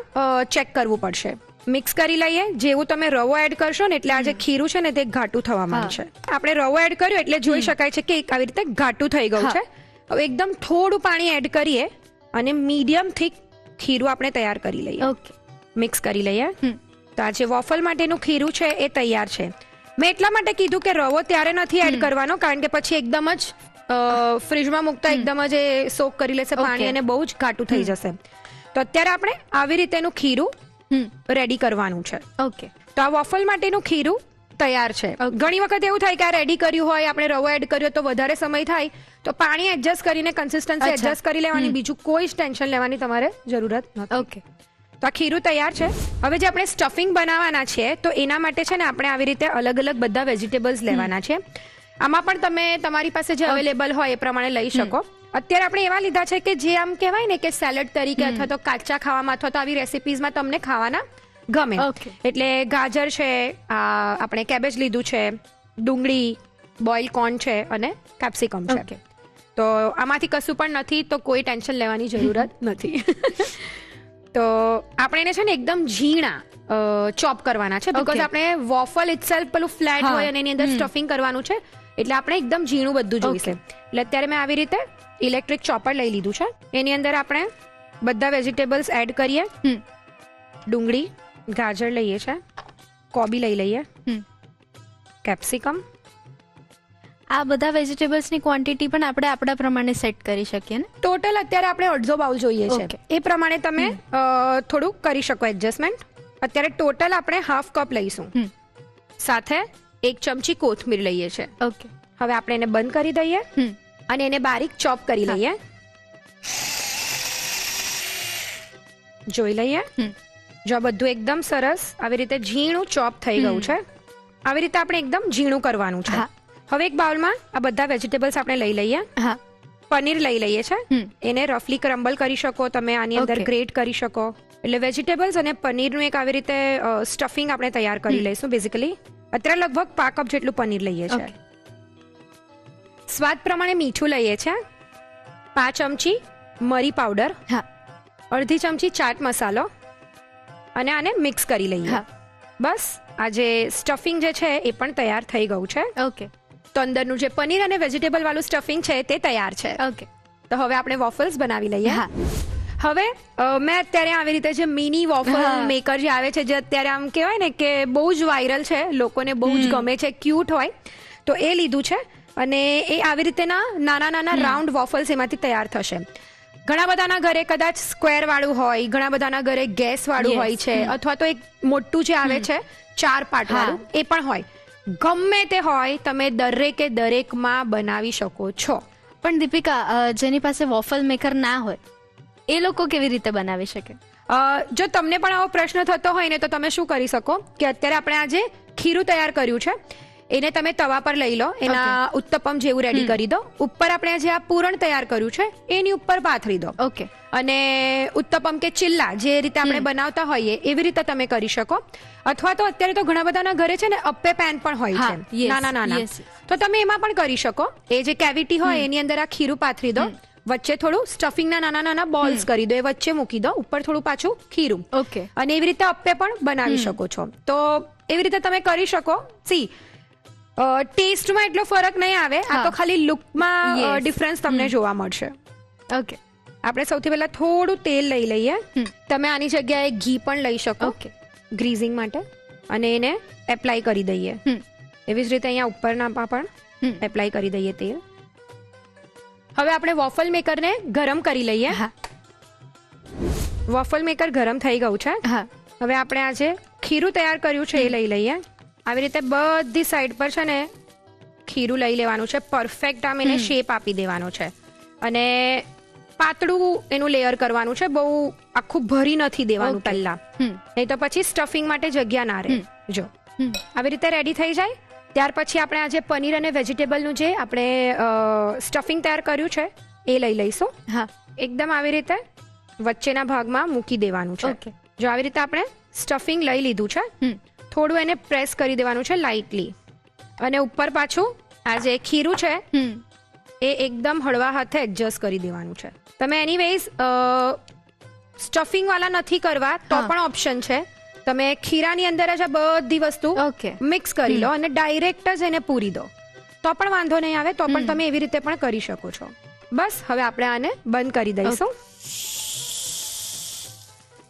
ચેક કરવું પડશે. મિક્સ કરી લઈએ. જેવું તમે રવો એડ કરશો ને એટલે આ જે ખીરું છે ને તે ઘાટું થવા માંડશે. આપણે રવો એડ કર્યો એટલે જોઈ શકાય છે કે આવી રીતે ઘાટું થઈ ગયું છે. હવે એકદમ થોડું પાણી એડ કરીએ અને મીડિયમ થીક ખીરું આપણે તૈયાર કરી લઈએ. મિક્સ કરી લઈએ. તો આ જે વોફલ માટેનું ખીરું છે એ તૈયાર છે. મેં એટલા માટે કીધું કે રવો ત્યારે નથી એડ કરવાનો કારણ કે પછી એકદમ જ ફ્રીજમાં મૂકતા એકદમ જ એ સોક કરી લેશે પાણી અને બહુ જ ઘાટું થઈ જશે. તો અત્યારે આપણે આવી રીતેનું ખીરું રેડી કરવાનું છે. તો આ વોફલ માટેનું ખીરું તૈયાર છે. ઘણી વખત એવું થાય કે આ રેડી કર્યું હોય, આપણે રવો એડ કર્યો તો વધારે સમય થાય તો પાણી એડજસ્ટ કરીને કન્સિસ્ટન્સી એડજસ્ટ કરી લેવાની. બીજું કોઈ જ ટેન્શન લેવાની તમારે જરૂરત નથી. તો આ ખીરું તૈયાર છે. હવે જે આપણે સ્ટફિંગ બનાવવાના છે તો એના માટે છે ને આપણે આવી રીતે અલગ અલગ બધા વેજીટેબલ્સ લેવાના છે. આમાં પણ તમે તમારી પાસે જે અવેલેબલ હોય એ પ્રમાણે લઈ શકો. અત્યારે આપણે એવા લીધા છે કે જે આમ કહેવાય ને કે સેલડ તરીકે અથવા તો કાચા ખાવામાં અથવા તો આવી રેસિપીઝમાં તમને ખાવાના ગમે. એટલે ગાજર છે, આપણે કેબેજ લીધું છે, ડુંગળી, બોઇલ કોર્ન છે અને કેપ્સિકમ છે. તો આમાંથી કશું પણ નથી તો કોઈ ટેન્શન લેવાની જરૂરત નથી. તો આપણે એને છે ને એકદમ ઝીણા ચોપ કરવાના છે. બીકોઝ આપણે વોફલ ઇટસેલ્ફ પેલું ફ્લેટ હોય અને એની અંદર સ્ટફિંગ કરવાનું છે એટલે આપણે એકદમ ઝીણું બધું જોઈશે. એટલે અત્યારે મેં આવી રીતે ઇલેક્ટ્રિક ચોપર લઈ લીધું છે. એની અંદર આપણે બધા વેજીટેબલ્સ એડ કરીએ. ડુંગળી, ગાજર લઈએ છે, કોબી લઈ લઈએ, કેપ્સિકમ. આ બધા વેજીટેબલ્સની ક્વોન્ટિટી પણ આપણે આપણા પ્રમાણે સેટ કરી શકીએ ને. ટોટલ અત્યારે આપણે અડધો બાઉલ જોઈએ છે. એ પ્રમાણે તમે થોડું કરી શકો એડજસ્ટમેન્ટ. અત્યારે ટોટલ આપણે હાફ કપ લઈશું. સાથે 1 ચમચી કોથમીર લઈએ છે. હવે આપણે એને બંધ કરી દઈએ અને એને બારીક ચોપ કરી લઈએ. જોઈ લઈએ. જો બધું એકદમ સરસ આવી રીતે ઝીણું ચોપ થઈ ગયું છે. આવી રીતે આપણે એકદમ ઝીણું કરવાનું છે. હવે એક બાઉલમાં આ બધા વેજીટેબલ્સ આપણે લઈ લઈએ. પનીર લઈ લઈએ છે. એને રફલી ક્રમ્બલ કરી શકો તમે, આની અંદર ગ્રેટ કરી શકો. એટલે વેજીટેબલ્સ અને પનીરનું એક આવી રીતે સ્ટફિંગ આપણે તૈયાર કરી લઈશું. બેઝિકલી અત્યારે લગભગ 5 કપ જેટલું પનીર લઈએ છે. સ્વાદ પ્રમાણે મીઠું લઈએ છે. 5 ચમચી મરી પાવડર, અડધી ચમચી ચાટ મસાલો, અને આને મિક્સ કરી લઈએ. હા. બસ આ જે સ્ટફિંગ જે છે એ પણ તૈયાર થઈ ગયું છે. ઓકે તો અંદરનું જે પનીર અને વેજીટેબલ વાળું સ્ટફિંગ છે તે તૈયાર છે. ઓકે. તો હવે આપણે વોફલ્સ બનાવી લઈએ. હા. હવે મેં અત્યારે આવી રીતે જે મિની વોફલ હા. મેકર જે આવે છે, જે અત્યારે આમ કહેવાય ને કે બહુ જ વાયરલ છે, લોકોને બહુ જ ગમે છે, ક્યુટ હોય, તો એ લીધું છે. અને એ આવી રીતેના નાના નાના રાઉન્ડ વોફલ્સ એમાંથી તૈયાર થશે. ઘણા બધાના ઘરે કદાચ સ્ક્વેર વાળું હોય, ઘણા બધાના ઘરે ગેસ વાળું Yes. હોય છે, અથવા તો એક મોટું જે આવે છે 4 પાર્ટ વાળું એ પણ હોય. ગમે તે હોય, તમે દરેકમાં બનાવી શકો છો. પણ દીપિકા, જેની પાસે વોફલ મેકર ના હોય એ લોકો કેવી રીતે બનાવી શકે? જો તમને પણ આવો પ્રશ્ન થતો હોય ને, તો તમે શું કરી શકો કે અત્યારે આપણે આજે ખીરું તૈયાર કર્યું છે એને તમે તવા પર લઈ લો, એના ઉત્તપમ જેવું રેડી કરી દો. ઉપર આપણે જે આ પૂરણ તૈયાર કર્યું છે એની ઉપર પાથરી દો. ઓકે. અને ઉત્તપમ કે ચિલ્લા જે રીતે આપણે બનાવતા હોઈએ એવી રીતે તમે કરી શકો. અથવા તો અત્યારે તો ઘણા બધાના ઘરે છે ને અપ્પે પેન પણ હોય હા, છે, yes, નાના નાના, yes. તો તમે એમાં પણ કરી શકો. એ જે કેવિટી હોય એની અંદર આ ખીરું પાથરી દો, વચ્ચે થોડું સ્ટફિંગના નાના નાના બોલ્સ કરી દો, એ વચ્ચે મૂકી દો, ઉપર થોડું પાછું ખીરું, ઓકે. અને એવી રીતે અપ્પે પણ બનાવી શકો છો. તો એવી રીતે તમે કરી શકો. સી ટેસ્ટમાં એટલો ફરક નહીં આવે, આ તો ખાલી લુકમાં Yes. ડિફરન્સ તમને જોવા મળશે. ઓકે. આપણે સૌથી પહેલા થોડું તેલ લઈ લઈએ. તમે આની જગ્યાએ ઘી પણ લઈ શકો ઓકે. ગ્રીઝિંગ માટે, અને એને એપ્લાય કરી દઈએ. એવી જ રીતે અહીંયા ઉપરના પણ એપ્લાય કરી દઈએ તેલ. હવે આપણે વોફલ મેકરને ગરમ કરી લઈએ. હા. વોફલ મેકર ગરમ થઈ ગયું છે. હા. હવે આપણે આ જે ખીરું તૈયાર કર્યું છે એ લઈ લઈએ. આવી રીતે બધી સાઈડ પર છે ને ખીરું લઈ લેવાનું છે. પરફેક્ટ આમ એને શેપ આપી દેવાનો છે, અને પાતળું એનું લેયર કરવાનું છે. બહુ આખું ભરી નથી દેવાનું પહેલા, નહીં તો પછી સ્ટફિંગ માટે જગ્યા ના રહે. જો આવી રીતે રેડી થઈ જાય ત્યાર પછી આપણે આ જે પનીર અને વેજીટેબલનું જે આપણે સ્ટફિંગ તૈયાર કર્યું છે એ લઈ લઈશું. હા. એકદમ આવી રીતે વચ્ચેના ભાગમાં મૂકી દેવાનું છે. ઓકે. જો આવી રીતે આપણે સ્ટફિંગ લઈ લીધું છે, થોડું એને પ્રેસ કરી દેવાનું છે લાઇટલી, અને ઉપર પાછું આ જે ખીરું છે એ એકદમ હળવા હાથે એડજસ્ટ કરી દેવાનું છે. તમે એનીવેઝ સ્ટફિંગ વાળા નથી કરવા તો પણ ઓપ્શન છે. તમે ખીરાની અંદર જ આ બધી વસ્તુ ઓકે. મિક્સ કરી લો અને ડાયરેક્ટ જ એને પૂરી દો તો પણ વાંધો નહીં આવે. તો પણ તમે એવી રીતે પણ કરી શકો છો. બસ હવે આપણે આને બંધ કરી દઈશું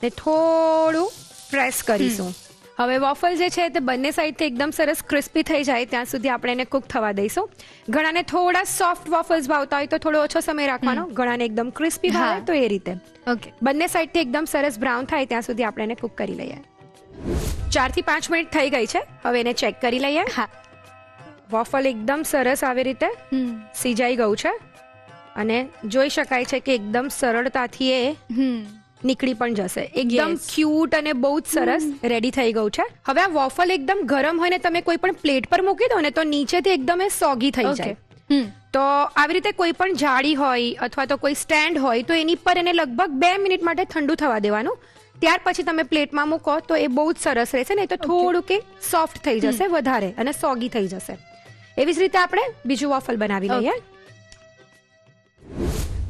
ને થોડું પ્રેસ કરીશું. હવે વોફલ જે છે તે બંને સાઈડથી એકદમ સરસ ક્રિસ્પી થઈ જાય ત્યાં સુધી આપણે એને કુક થવા દઈશું. ઘણાને થોડા સોફ્ટ વોફલ્સ ભાવતા હોય તો થોડો ઓછો સમય રાખવાનો, ઘણાને એકદમ ક્રિસ્પી ભાવે તો એ રીતે. ઓકે. બંને સાઈડથી એકદમ સરસ બ્રાઉન થાય ત્યાં સુધી આપણે એને કુક કરી લઈએ. 4 થી 5 મિનિટ થઈ ગઈ છે. હવે એને ચેક કરી લઈએ. હા. વોફલ એકદમ સરસ આવી રીતે સીજાઈ ગયું છે, અને જોઈ શકાય છે કે એકદમ સરળતાથી એ નીકળી પણ જશે. એકદમ Yes. ક્યુટ અને બહુ જ સરસ રેડી થઈ ગયું છે. હવે આ વોફલ એકદમ ગરમ હોય ને તમે કોઈ પણ પ્લેટ પર મૂકી દો ને તો નીચેથી એકદમ એ સોગી થઈ જાય. તો આવી રીતે કોઈ પણ જાળી હોય અથવા તો કોઈ સ્ટેન્ડ હોય તો એની પર એને લગભગ 2 મિનિટ માટે ઠંડુ થવા દેવાનું. ત્યાર પછી તમે પ્લેટમાં મૂકો તો એ બહુ જ સરસ રહેશે. ને તો થોડું કે સોફ્ટ થઈ જશે વધારે અને સોગી થઈ જશે. એવી જ રીતે આપણે બીજું વોફલ બનાવી લઈએ.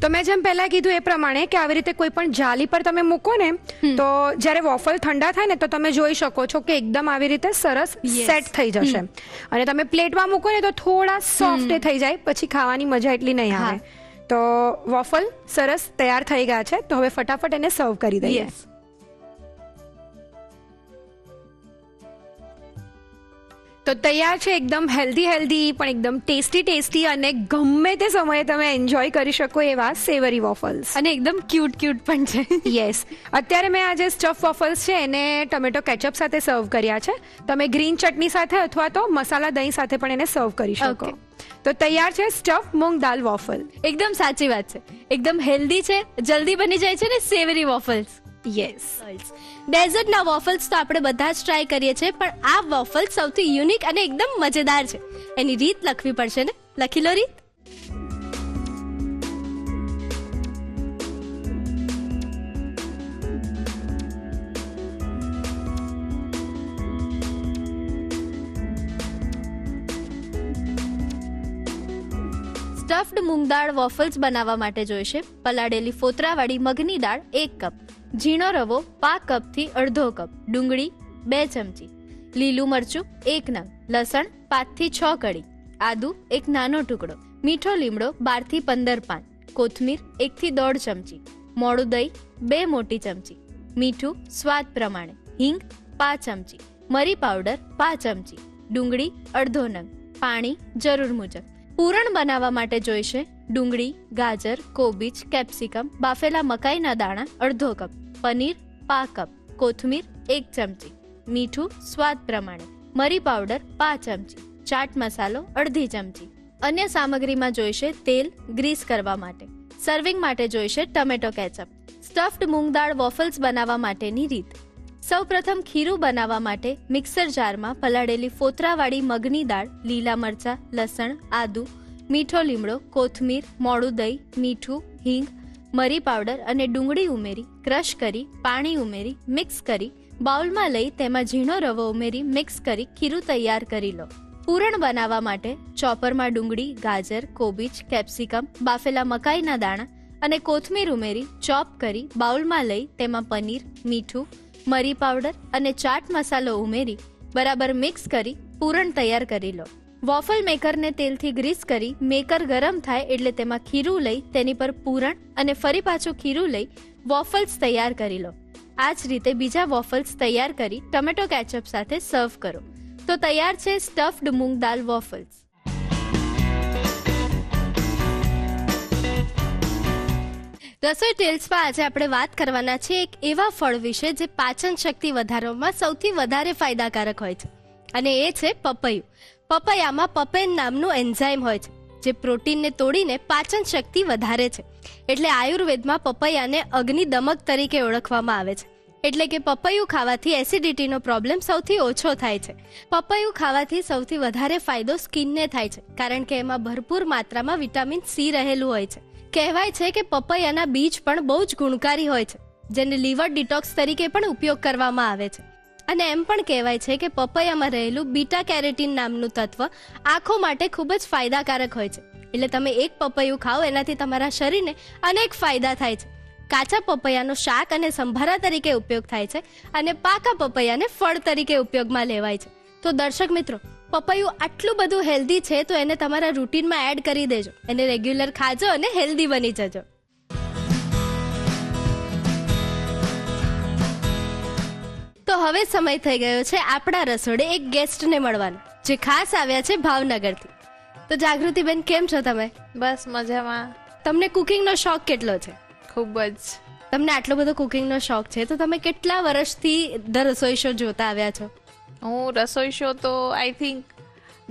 તો મેં જેમ પહેલા કીધું એ પ્રમાણે કે આવી રીતે કોઈ પણ જાલી પર તમે મૂકો ને તો જ્યારે વોફલ ઠંડા થાય ને તો તમે જોઈ શકો છો કે એકદમ આવી રીતે સરસ સેટ થઈ જશે. અને તમે પ્લેટમાં મૂકો ને તો થોડા સોફ્ટ થઈ જાય, પછી ખાવાની મજા એટલી નહીં આવે. તો વોફલ સરસ તૈયાર થઈ ગયા છે. તો હવે ફટાફટ એને સર્વ કરી દઈએ. તો તૈયાર છે એકદમ હેલ્ધી પણ એકદમ ટેસ્ટી અને ગમે તે સમયે તમે એન્જોય કરી શકો એવા સેવરી વોફલ્સ. અને એકદમ ક્યુટ પણ છે. યસ. અત્યારે મેં આ જે સ્ટફ વોફલ્સ છે એને ટમેટો કેચઅપ સાથે સર્વ કર્યા છે. તમે ગ્રીન ચટણી સાથે અથવા તો મસાલા દહીં સાથે પણ એને સર્વ કરી શકો. તો તૈયાર છે સ્ટફ મૂંગ દાલ વોફલ. એકદમ સાચી વાત છે. એકદમ હેલ્ધી છે, જલ્દી બની જાય છે ને સેવરી વોફલ્સ. યસ. ડેઝર્ટના વોફલ્સ તો આપણે બધા જ ટ્રાય કરીએ છીએ, પણ આ વોફલ્સ સૌથી યુનિક અને એકદમ મજેદાર છે. એની રીત લખવી પડશે ને. લખી લો રીત. સ્ટફ્ડ મૂંગ દાળ વોફલ્સ બનાવવા માટે જોઈશે પલાળેલી ફોતરાવાળી મગની દાળ 1 કપ, ઝીણો રવો પા કપથી અડધો કપ, ડુંગળી 2 ચમચી, લીલું મરચું 1 નંગ, લસણ 5 થી 6 કળી, આદુ 1 નાનો ટુકડો, મીઠો લીમડો 12 થી 15 પાન, કોથમીર 1 થી 1.5 ચમચી, મોડું દહીં 2 મોટી ચમચી, મીઠું સ્વાદ પ્રમાણે, હિંગ 5 ચમચી, મરી પાવડર 5 ચમચી, ડુંગળી અડધો નંગ, પાણી જરૂર મુજબ. પૂરણ બનાવવા માટે જોઈશે ડુંગળી, ગાજર, કોબીજ, કેપ્સિકમ, બાફેલા મકાઈના દાણા અડધો કપ, પનીર પા કપ, કોથમીર 1 ચમચી, મીઠું સ્વાદ પ્રમાણે, મરી પાવડર 5 ચમચી, ચાટ મસાલો અડધી ચમચી. અન્ય સામગ્રીમાં જોઈશે તેલ ગ્રીસ કરવા માટે. સર્વિંગ માટે જોઈશે ટમેટો કેચઅપ. સ્ટફ્ડ મૂંગ દાળ વોફલ્સ બનાવવા માટેની રીત. સૌપ્રથમ ખીરું બનાવવા માટે મિક્સર જારમાં પલાળેલી ફોતરાવાળી મગની દાળ, લીલા મરચાં, લસણ, આદુ, મીઠો લીમડો, કોથમીર, મોડું દહીં, મીઠું, હિંગ, મરી પાવડર અને ડુંગળી ઉમેરી ક્રશ કરી પાણી ઉમેરી મિક્સ કરી બાઉલમાં લઈ તેમાં ઝીણો રવો ઉમેરી મિક્સ કરી ખીરું તૈયાર કરી લો. પૂરણ બનાવવા માટે ચોપરમાં ડુંગળી, ગાજર, કોબીજ, કેપ્સિકમ, બાફેલા મકાઈના દાણા અને કોથમીર ઉમેરી ચોપ કરી બાઉલમાં લઈ તેમાં પનીર, મીઠું, મરી પાવડર અને ચાટ મસાલો ઉમેરી બરાબર મિક્સ કરી પૂરણ તૈયાર કરી લો. વોફલ મેકરને તેલથી ગ્રીસ કરી મેકર ગરમ થાય એટલે તેમાં ખીરું લઈ તેની પર પૂરણ અને ફરી પાછું ખીરું લઈ વોફલ્સ તૈયાર કરી લો. આ જ રીતે બીજા વોફલ્સ તૈયાર કરી ટમેટો કેચઅપ સાથે સર્વ કરો. તો તૈયાર છે સ્ટફ્ડ મૂંગ દાળ વોફલ્સ. રસોઈ ટેલ્સમાં આજે આપણે વાત કરવાના છે એક એવા ફળ વિશે જે પાચન શક્તિ વધારવામાં સૌથી વધારે ફાયદાકારક હોય છે અને એ છે પપૈયું. પપૈયામાં પપેન નામનું એન્ઝાઇમ હોય છે જે પ્રોટીનને તોડીને પાચન શક્તિ વધારે છે. એટલે આયુર્વેદમાં પપૈયાને અગ્નિદમક તરીકે ઓળખવામાં આવે છે. એટલે કે પપૈયું ખાવાથી એસિડિટીનો પ્રોબ્લેમ સૌથી ઓછો થાય છે. પપૈયું ખાવાથી સૌથી વધારે ફાયદો સ્કિનને થાય છે કારણ કે એમાં ભરપૂર માત્રામાં વિટામિન સી રહેલું હોય છે. કહેવાય છે કે પપૈયાના બીજ પણ બહુ જ ગુણકારી હોય છે જેને લીવર ડિટોક્સ તરીકે પણ ઉપયોગ કરવામાં આવે છે. અને એમ પણ કહેવાય છે કે પપૈયામાં રહેલું બીટા કેરેટીન નામનું તત્વ આંખો માટે ખૂબ જ ફાયદાકારક હોય છે. એટલે તમે એક પપૈયું ખાઓ એનાથી તમારા શરીરને અનેક ફાયદા થાય છે. કાચા પપૈયાનો શાક અને સંભારા તરીકે ઉપયોગ થાય છે અને પાકા પપૈયાને ફળ તરીકે ઉપયોગમાં લેવાય છે. તો દર્શક મિત્રો, પપૈયું આટલું બધું હેલ્ધી છે તો એને તમારા રૂટીનમાં એડ કરી દેજો. એને રેગ્યુલર ખાજો અને હેલ્ધી બની જજો. તો હવે સમય થઈ ગયો છે આપણા રસોડે એક ગેસ્ટને મળવાનો જે ખાસ આવ્યા છે ભાવનગરથી. તો જાગૃતિબેન, કેમ છો તમે? બસ મજામાં. તમને કુકિંગનો શોખ કેટલો છે? ખૂબ જ. તમને આટલો બધો કુકિંગનો શોખ છે તો તમે કેટલા વર્ષથી ધ રસોઈ શો જોતા આવ્યા છો? હું રસોઈ શો તો આઈ થિંક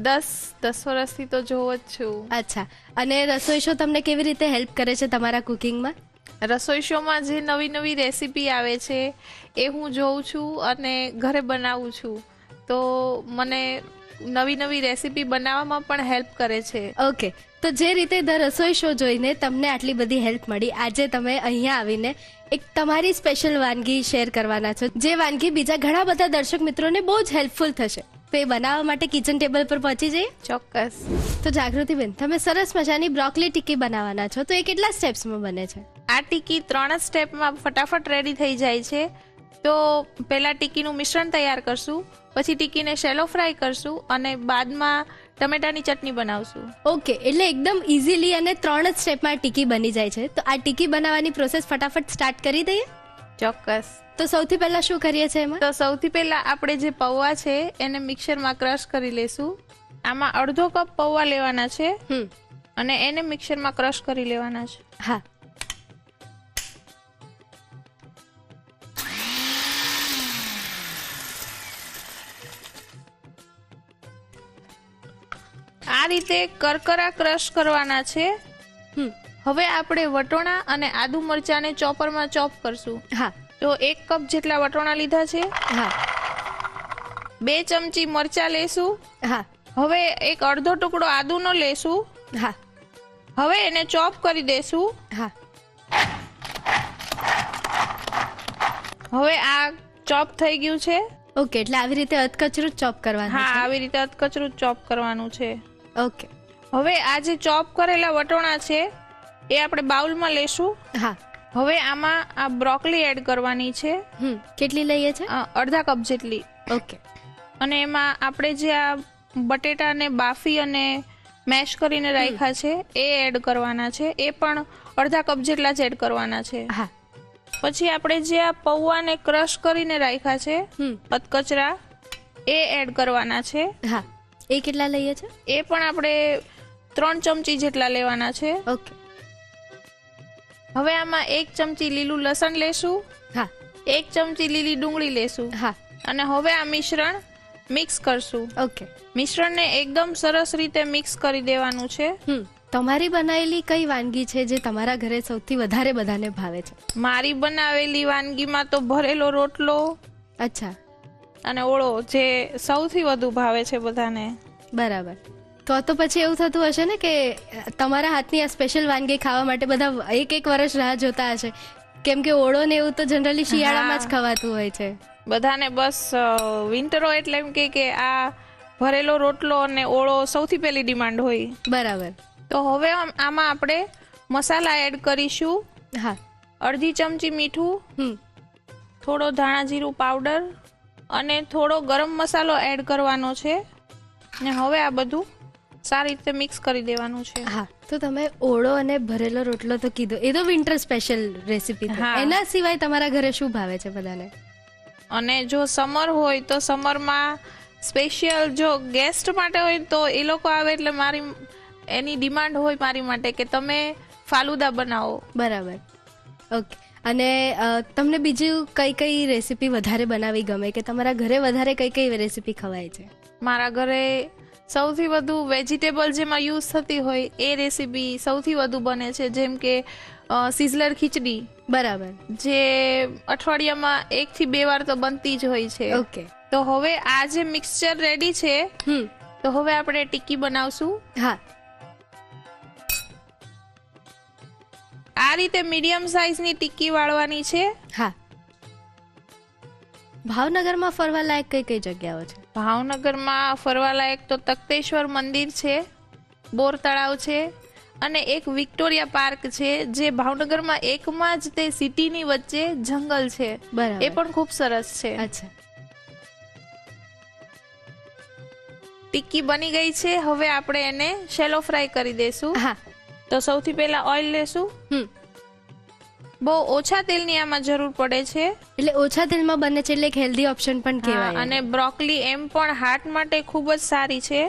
10 વર્ષથી તો જોઉં જ છું. અચ્છા, અને રસોઈ શો તમને કેવી રીતે હેલ્પ કરે છે તમારા કુકિંગમાં? રસોઈ શોમાં જે નવી નવી રેસીપી આવે છે એ હું જોઉં છું અને ઘરે બનાવું છું, તો મને નવી નવી રેસીપી બનાવવામાં પણ હેલ્પ કરે છે. ઓકે, તો જે રીતે ધ રસોઈ શો જોઈને તમને આટલી બધી હેલ્પ મળી, આજે તમે અહીંયા આવીને એક તમારી સ્પેશિયલ વાનગી શેર કરવાના છો જે વાનગી બીજા ઘણા બધા દર્શક મિત્રોને બહુ જ હેલ્પફુલ થશે. તો એ બનાવવા માટે કિચન ટેબલ પર પહોંચી જઈએ. ચોક્કસ. તો જાગૃતિબેન, તમે સરસ મજાની બ્રોકોલી ટિક્કી બનાવવાના છો, તો એ કેટલા સ્ટેપ્સમાં બને છે? આ ટિક્કી 3 સ્ટેપમાં ફટાફટ રેડી થઈ જાય છે. તો પહેલા ટિક્કીનું મિશ્રણ તૈયાર કરશું, પછી ટિક્કીને શેલો ફ્રાય કરશું અને બાદમાં ટમેટાની ચટણી બનાવશું. ઓકે, એટલે એકદમ ઇઝીલી અને 3 જ સ્ટેપમાં ટિક્કી બની જાય છે. તો આ ટિક્કી બનાવવાની પ્રોસેસ ફટાફટ સ્ટાર્ટ કરી દઈએ. ચોક્કસ. તો સૌથી પહેલા શું કરીએ છીએ એમાં? તો સૌથી પહેલા આપણે જે પૌવા છે એને મિક્સરમાં ક્રશ કરી લેશું. આમાં અડધો કપ પૌવા લેવાના છે અને એને મિક્સરમાં ક્રશ કરી લેવાના છે. હા. આ રીતે કરકરા ક્રશ કરવાના છે. હવે આપણે વટોણા અને આદુ મરચાંને ચોપરમાં ચોપ કરશું. હા. તો 1 કપ જેટલા વટોણા લીધા છે. હા. 2 ચમચી મરચાં લેશું. હા. હવે એક અડધો ટુકડો આદુનો લેશું. હા. હવે એને ચોપ કરી દેશું. હા. હવે આ ચોપ થઈ ગયું છે. ઓકે, એટલે આવી રીતે અધકચરું ચોપ કરવાનું હા, છે. આવી રીતે અધકચરું ચોપ કરવાનું છે. ઓકે, હવે આ જે ચોપ કરેલા વટોણા છે એ આપણે બાઉલમાં લેશું. હા. હવે આમાં આ બ્રોકલી એડ કરવાની છે, કેટલી લઈએ છે? અડધા કપ જેટલી. ઓકે. અને એમાં આપણે જે આ બટેટાને બાફી અને મેશ કરીને રાખ્યા છે એ એડ કરવાના છે, એ પણ અડધા કપ જેટલા જ એડ કરવાના છે. હા. પછી આપણે જે આ પૌવાને ક્રશ કરીને રાખ્યા છે અધકચરા એ એડ કરવાના છે. હા. એ કેટલા લઈએ છે? એ પણ આપણે 3 ચમચી જેટલા લેવાના છે. ઓકે. હવે આમાં 1 ચમચી લીલું લસણ લેશું. હા. 1 ચમચી લીલી ડુંગળી લેશું. હા. અને હવે આ મિશ્રણ મિક્સ કરશું. ઓકે. મિશ્રણને એકદમ સરસ રીતે મિક્સ કરી દેવાનું છે. તમારી બનાવેલી કઈ વાનગી છે જે તમારા ઘરે સૌથી વધારે બધાને ભાવે છે? મારી બનાવેલી વાનગીમાં તો ભરેલો રોટલો અચ્છા. અને ઓળો જે સૌથી વધુ ભાવે છે બધાને. બરાબર. તો પછી એવું થતું હશે ને કે તમારા હાથની આ સ્પેશિયલ વાનગી ખાવા માટે બધા એક વર્ષ રાહ જોતા હશે, કેમ કે ઓળો ને એવું તો જનરલી શિયાળામાં જ ખવાતું હોય છે. બધાને બસ વિન્ટરો એટલે એમ કે આ ભરેલો રોટલો અને ઓળો સૌથી પહેલી ડિમાન્ડ હોય. બરાબર. તો હવે આમાં આપણે મસાલા એડ કરીશું. હા. અડધી ચમચી મીઠું, થોડો ધાણા જીરું પાવડર અને થોડો ગરમ મસાલો એડ કરવાનો છે. ને હવે આ બધું સારી રીતે મિક્સ કરી દેવાનું છે. હા. તો તમે ઓળો અને ભરેલો રોટલો તો કીધો, એ તો વિન્ટર સ્પેશિયલ રેસીપી છે. એના સિવાય તમારા ઘરે શું ભાવે છે બધાને? અને જો સમર હોય તો સમરમાં સ્પેશિયલ જો ગેસ્ટ માટે હોય તો એ લોકો આવે એટલે એની ડિમાન્ડ હોય મારી માટે કે તમે ફાલુદા બનાવો. બરાબર. ઓકે. અને તમને બીજું કઈ રેસીપી વધારે બનાવી ગમે, કે તમારા ઘરે વધારે કઈ રેસીપી ખવાય છે? મારા ઘરે સૌથી વધુ વેજીટેબલ જેમાં યુઝ થતી હોય એ રેસીપી સૌથી વધુ બને છે, જેમ કે સિઝલર ખીચડી. બરાબર. જે અઠવાડિયામાં 1 થી 2 વાર તો બનતી જ હોય છે. ઓકે. તો હવે આ જે મિક્સચર રેડી છે તો હવે આપણે ટિક્કી બનાવશું. હા. આ રીતે મીડિયમ સાઈઝની ટિક્કી વાળવાની છે. હા. ભાવનગરમાં ફરવા લાયક કઈ જગ્યાઓ છે? ભાવનગરમાં ફરવા લાયક તો તખ્તેશ્વર મંદિર છે, બોર તળાવ છે અને એક વિક્ટોરિયા પાર્ક છે, જે ભાવનગરમાં એકમાં જ તે સિટીની વચ્ચે જંગલ છે. બરાબર. એ પણ ખૂબ સરસ છે. અચ્છા. ટિક્કી બની ગઈ છે. હવે આપણે એને શેલો ફ્રાય કરી દેશું. હા. તો સૌથી પહેલા ઓઇલ લેશું. બહુ ઓછા તેલની આમાં જરૂર પડે છે. એટલે ઓછા તેલમાં બને છે, એટલે એક હેલ્ધી ઓપ્શન પણ કહેવાય. અને બ્રોકલી એમ પણ હાર્ટ માટે ખૂબ જ સારી છે.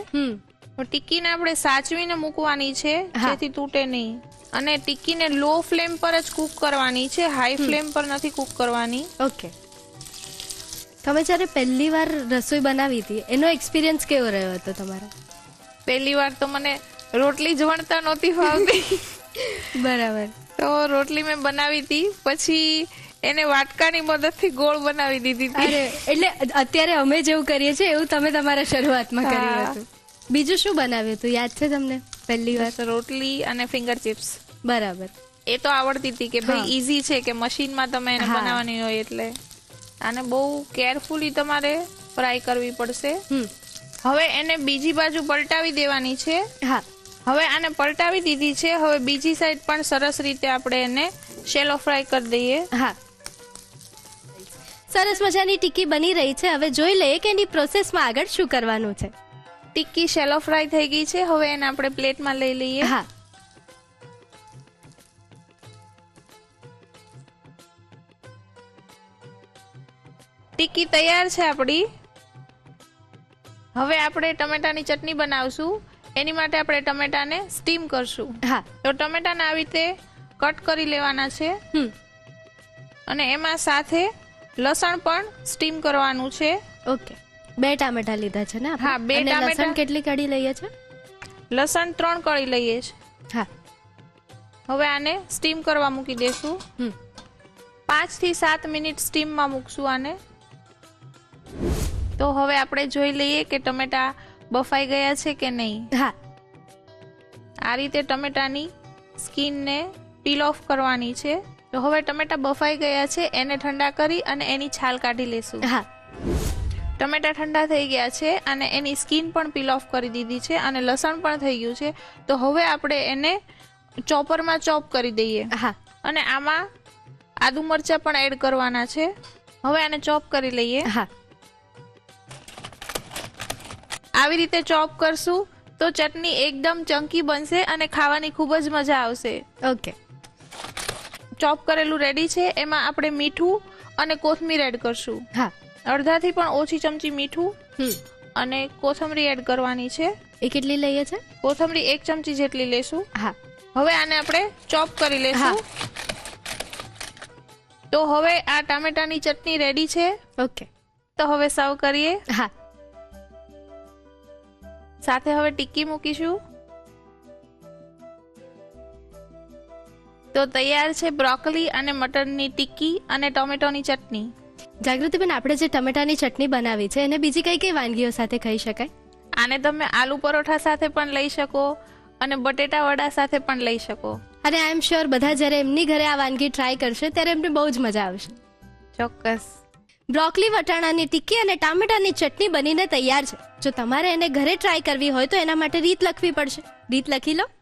ટિક્કીને આપણે સાચવીને મૂકવાની છે જેથી તૂટે નહીં. અને ટિક્કીને લો ફ્લેમ પર જ કૂક કરવાની છે, હાઈ ફ્લેમ પર નથી કૂક કરવાની. ઓકે. તમે જ્યારે પહેલી વાર રસોઈ બનાવી હતી એનો એક્સપિરિયન્સ કેવો રહ્યો હતો તમારો? પહેલી વાર તો મને રોટલી જ વણતા નહોતી ફાવતી. બરાબર. તો રોટલી મેં બનાવી હતી, પછી એને વાટકાની મદદથી ગોળ બનાવી દીધી હતી. અરે, એટલે અત્યારે અમે જેવું કરીએ છીએ એવું તમે તમારા શરૂઆતમાં કર્યું હતું. બીજું શું બનાવ્યું હતું, યાદ છે તમને પહેલી વાર? રોટલી અને ફિંગર ચિપ્સ. બરાબર. એ તો આવડતી હતી કે ભાઈ ઈઝી છે, કે મશીનમાં તમે એને બનાવવાની હોય એટલે આને બહુ કેરફુલી તમારે ફ્રાય કરવી પડશે. હવે એને બીજી બાજુ પલટાવી દેવાની છે. હા. હવે આને પલટાવી દીધી છે. હવે બીજી સાઈડ પણ સરસ રીતે આપણે એને શેલો ફ્રાય કરી દઈએ. હા. સરસ મજાની ટિક્કી બની રહી છે. હવે જોઈ લઈએ કે એની પ્રોસેસમાં આગળ શું કરવાનું છે. ટિક્કી શેલો ફ્રાય થઈ ગઈ છે. હવે એને આપણે પ્લેટમાં લઈ લઈએ. હા. ટિક્કી તૈયાર છે આપણી. હવે આપણે ટમેટાની ચટણી બનાવશું. એની માટે આપણે ટમેટાને સ્ટીમ કરશું. હા. તો ટમેટાને આવી રીતે કટ કરી લેવાના છે. અને એમાં સાથે લસણ પણ સ્ટીમ કરવાનું છે. ઓકે. 2 ટામેટા લીધા છે ને? હા, 2 ટામેટા. લસણ કેટલી કળી લઈએ છે? લસણ 3 કળી લઈએ છે. હા. હવે આને સ્ટીમ કરવા મૂકી દેશું. 5 થી 7 મિનિટ સ્ટીમમાં મૂકશું આને. તો હવે આપણે જોઈ લઈએ કે ટમેટા બફાઈ ગયા છે કે નહીં. હા. આ રીતે ટમેટાની સ્કિનને પીલ ઓફ કરવાની છે. તો હવે ટમેટા બફાઈ ગયા છે, એને ઠંડા કરી અને એની છાલ કાઢી લેશું. હા. ટમેટા ઠંડા થઈ ગયા છે અને એની સ્કિન પણ પીલ ઓફ કરી દીધી છે અને લસણ પણ થઈ ગયું છે. તો હવે આપણે એને ચોપરમાં ચોપ કરી દઈએ. હા. અને આમાં આદુ મરચાં પણ એડ કરવાના છે. હવે આને ચોપ કરી લઈએ. હા. આવી રીતે ચોપ કરશું તો ચટણી એકદમ ચંકી બનશે અને ખાવાની ખૂબ જ મજા આવશે. ઓકે. ચોપ કરેલું રેડી છે. એમાં આપણે મીઠું અને કોથમીર એડ કરશું. હા. અડધાથી પણ ઓછી ચમચી મીઠું અને કોથમરી એડ કરવાની છે. એ કેટલી લઈએ છે? કોથમરી 1 ચમચી જેટલી લેશું. હા. હવે આને આપણે ચોપ કરી લેશું. તો હવે આ ટામેટાની ચટણી રેડી છે. ઓકે. તો હવે સર્વ કરીએ. હા. સાથે હવે ટિક્કી મૂકીશું. તો તૈયાર છે બ્રોકોલી અને મટરની ટિક્કી અને ટોમેટોની ચટણી. જાગૃતિબેન, આપણે જે ટમેટાની ચટણી બનાવી છે એને બીજી કઈ કઈ વાનગીઓ સાથે ખાઈ શકાય? આને તમે આલુ પરોઠા સાથે પણ લઈ શકો અને બટેટા વડા સાથે પણ લઈ શકો. અને આઈ એમ શ્યોર બધા જ્યારે એમની ઘરે આ વાનગી ટ્રાય કરશે ત્યારે એમને બહુ જ મજા આવશે. ચોક્કસ. બ્રોકોલી વટાણાની ટિક્કી અને ટામેટાની ચટણી બનીને તૈયાર છે. જો તમારે એને ઘરે ટ્રાય કરવી હોય તો એના માટે રીત લખવી પડશે. રીત લખી લો.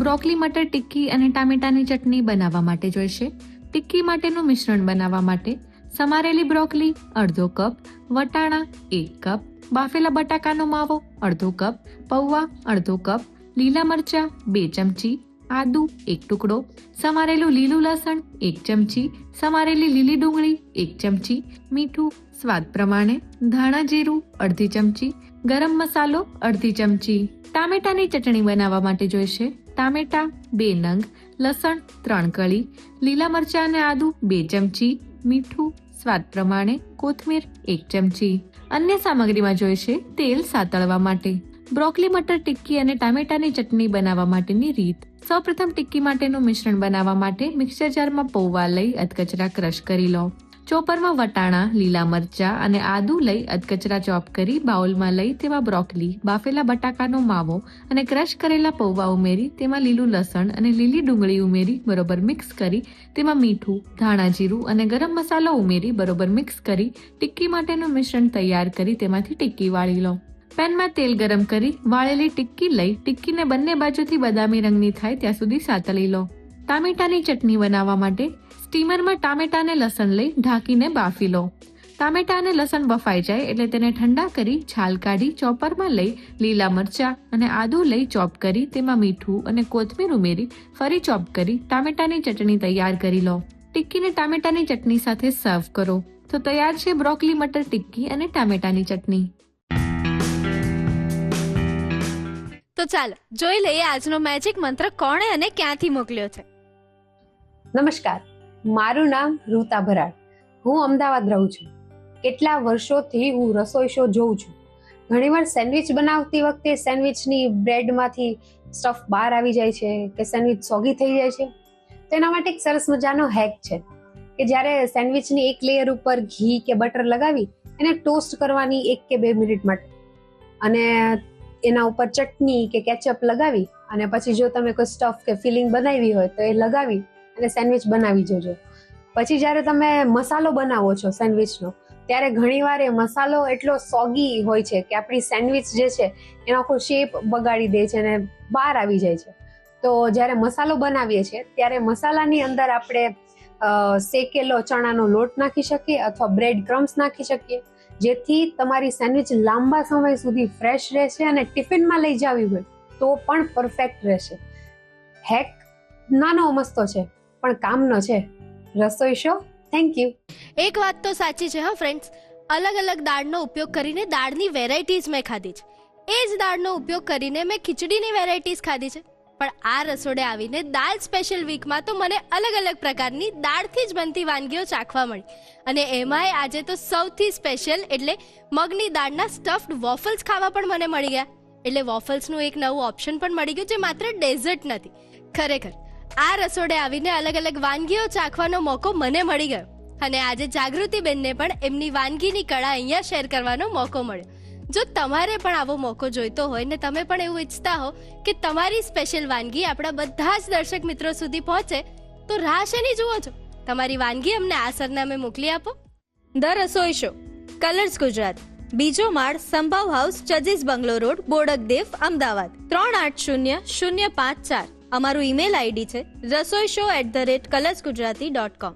બ્રોકોલી મટર ટિક્કી અને ટામેટાની ચટણી બનાવવા માટે જોઈશે. ટિક્કી માટેનું મિશ્રણ બનાવવા માટે સમારેલી બ્રોકોલી અડધો કપ, વટાણા 1 કપ, બાફેલા બટાકાનો માવો અડધો કપ, પૌવા અડધો કપ, લીલા મરચાં 2 ચમચી, આદુ 1 ટુકડો, સમારેલું લીલું લસણ 1 ચમચી, સમારેલી લીલી ડુંગળી 1 ચમચી, મીઠું સ્વાદ પ્રમાણે, ધાણા જીરું અડધી ચમચી, ગરમ મસાલો અડધી ચમચી. ટામેટાની ચટણી બનાવવા માટે જોઈશે ટામેટા 2 નંગ, લસણ 3 કળી, લીલા મરચાં અને આદુ 2 ચમચી, મીઠું સ્વાદ પ્રમાણે, કોથમીર 1 ચમચી. અન્ય સામગ્રીમાં જોઈશે તેલ સાતળવા માટે. બ્રોકોલી મટર ટિક્કી અને ટામેટાની ચટણી બનાવવા માટેની રીત. સૌપ્રથમ ટિક્કી માટેનું મિશ્રણ બનાવવા માટે મિક્સર જારમાં પૌવા લઈ અધકચરા ક્રશ કરી લો. ચોપરમાં વટાણા, લીલા મરચાં અને આદુ લઈ અધકચરા ચોપ કરી બાઉલમાં લઈ તેમાં બ્રોકોલી, બાફેલા બટાકાનો માવો અને ક્રશ કરેલા પૌવા ઉમેરી તેમાં લીલું લસણ અને લીલી ડુંગળી ઉમેરી બરોબર મિક્સ કરી તેમાં મીઠું, ધાણા જીરું અને ગરમ મસાલો ઉમેરી બરોબર મિક્સ કરી ટિક્કી માટેનું મિશ્રણ તૈયાર કરી તેમાંથી ટિક્કી વાળી લો. પેનમાં તેલ ગરમ કરી વાળેલી ટિક્કી લઈ ટિક્કીને બંને બાજુથી બદામી રંગની થાય ત્યાં સુધી સાતળી લો. ટામેટાની ચટણી બનાવવા માટે સ્ટીમરમાં ટામેટા અને લસણ લઈ ઢાંકીને બાફી લો. ટામેટા અને લસણ બફાઈ જાય એટલે તેને ઠંડા કરી છાલ કાઢી ચોપરમાં લઈ લીલા મરચાં અને આદુ લઈ ચોપ કરી તેમાં મીઠું અને કોથમીર ઉમેરી ફરી ચોપ કરી ટામેટાની ચટણી તૈયાર કરી લો. ટિક્કીને ટામેટાની ચટણી સાથે સર્વ કરો. તો તૈયાર છે બ્રોકોલી મટર ટિક્કી અને ટામેટાની ચટણી. તો ચાલો જોઈ લઈએ આજનો મેજિક મંત્ર કોણે અને ક્યાંથી મોકલ્યો છે. નમસ્કાર, મારું નામ રૂતા ભરાડ. હું અમદાવાદ રહું છું. કેટલા વર્ષોથી હું રસોઈ શો જોઉં છું. ઘણીવાર સેન્ડવિચ બનાવતી વખતે સેન્ડવિચની બ્રેડમાંથી સ્ટફ બહાર આવી જાય છે કે સેન્ડવિચ સોગી થઈ જાય છે. તો એના માટે એક સરસ મજાનો હેક છે કે જ્યારે સેન્ડવિચની એક લેયર ઉપર ઘી કે બટર લગાવી એને ટોસ્ટ કરવાની 1 કે 2 મિનિટ માટે અને એના ઉપર ચટણી કે કેચઅપ લગાવી અને પછી જો તમે કોઈ સ્ટફ કે ફિલિંગ બનાવી હોય તો એ લગાવી અને સેન્ડવિચ બનાવી જોજો. પછી જ્યારે તમે મસાલો બનાવો છો સેન્ડવિચનો ત્યારે ઘણીવાર એ મસાલો એટલો સોગી હોય છે કે આપણી સેન્ડવિચ જે છે એનો આખો શેપ બગાડી દે છે અને બહાર આવી જાય છે. તો જ્યારે મસાલો બનાવીએ છીએ ત્યારે મસાલાની અંદર આપણે શેકેલો ચણાનો લોટ નાખી શકીએ અથવા બ્રેડ ક્રમ્સ નાખી શકીએ જેથી તમારી સેન્ડવિચ લાંબા સમય સુધી ફ્રેશ રહેશે અને ટિફિનમાં લઈ જાવી હોય તો પણ પરફેક્ટ રહેશે. હેક નાનો મસ્તો છે પણ કામનો છે. રસોઈ શો. Thank you. એક વાત તો સાચી છે હા ફ્રેન્ડ્સ, અલગ અલગ દાળનો ઉપયોગ કરીને દાળની વેરાયટીઝ મેં ખાધી છે. એ જ દાળનો ઉપયોગ કરીને મેં ખીચડીની વેરાયટીઝ ખાધી છે. પણ આ રસોડે આવીને દાળ સ્પેશિયલ વીકમાં તો મને અલગ અલગ પ્રકારની દાળથી જ બનતી વાનગીઓ ચાખવા મળી. અને એમાંય આજે તો સૌથી સ્પેશિયલ એટલે મગની દાળના સ્ટફ્ડ વોફલ્સ ખાવા પણ મને મળી ગયા. એટલે વોફલ્સનું એક નવું ઓપ્શન પણ મળી ગયું જે માત્ર ડેઝર્ટ નથી. ખરેખર આ રસોડે આવીને અલગ અલગ વાનગીઓ ચાખવાનો મોકો મને મળી ગયો. અને આજે જાગૃતિબેનને પણ એમની વાનગીની કળા અહીંયા શેર કરવાનો મોકો મળ્યો. જો તમારે પણ આવો મોકો જોઈતો હોય ને તમે પણ એવું ઈચ્છતા હો કે તમારી સ્પેશિયલ વાનગી આપણા બધા જ દર્શક મિત્રો સુધી પહોંચે, તો રાહ શેની જુઓ છો? તમારી વાનગી અમને આ સરનામે મોકલી આપો. ધ રસોઈ શો, કલર્સ ગુજરાત, બીજો માળ, સંભાવ હાઉસ, ચજીસ બંગલો રોડ, બોડકદેવ, અમદાવાદ 380054. અમારું ઈમેલ આઈડી છે rasoishow@colorsgujarati.com.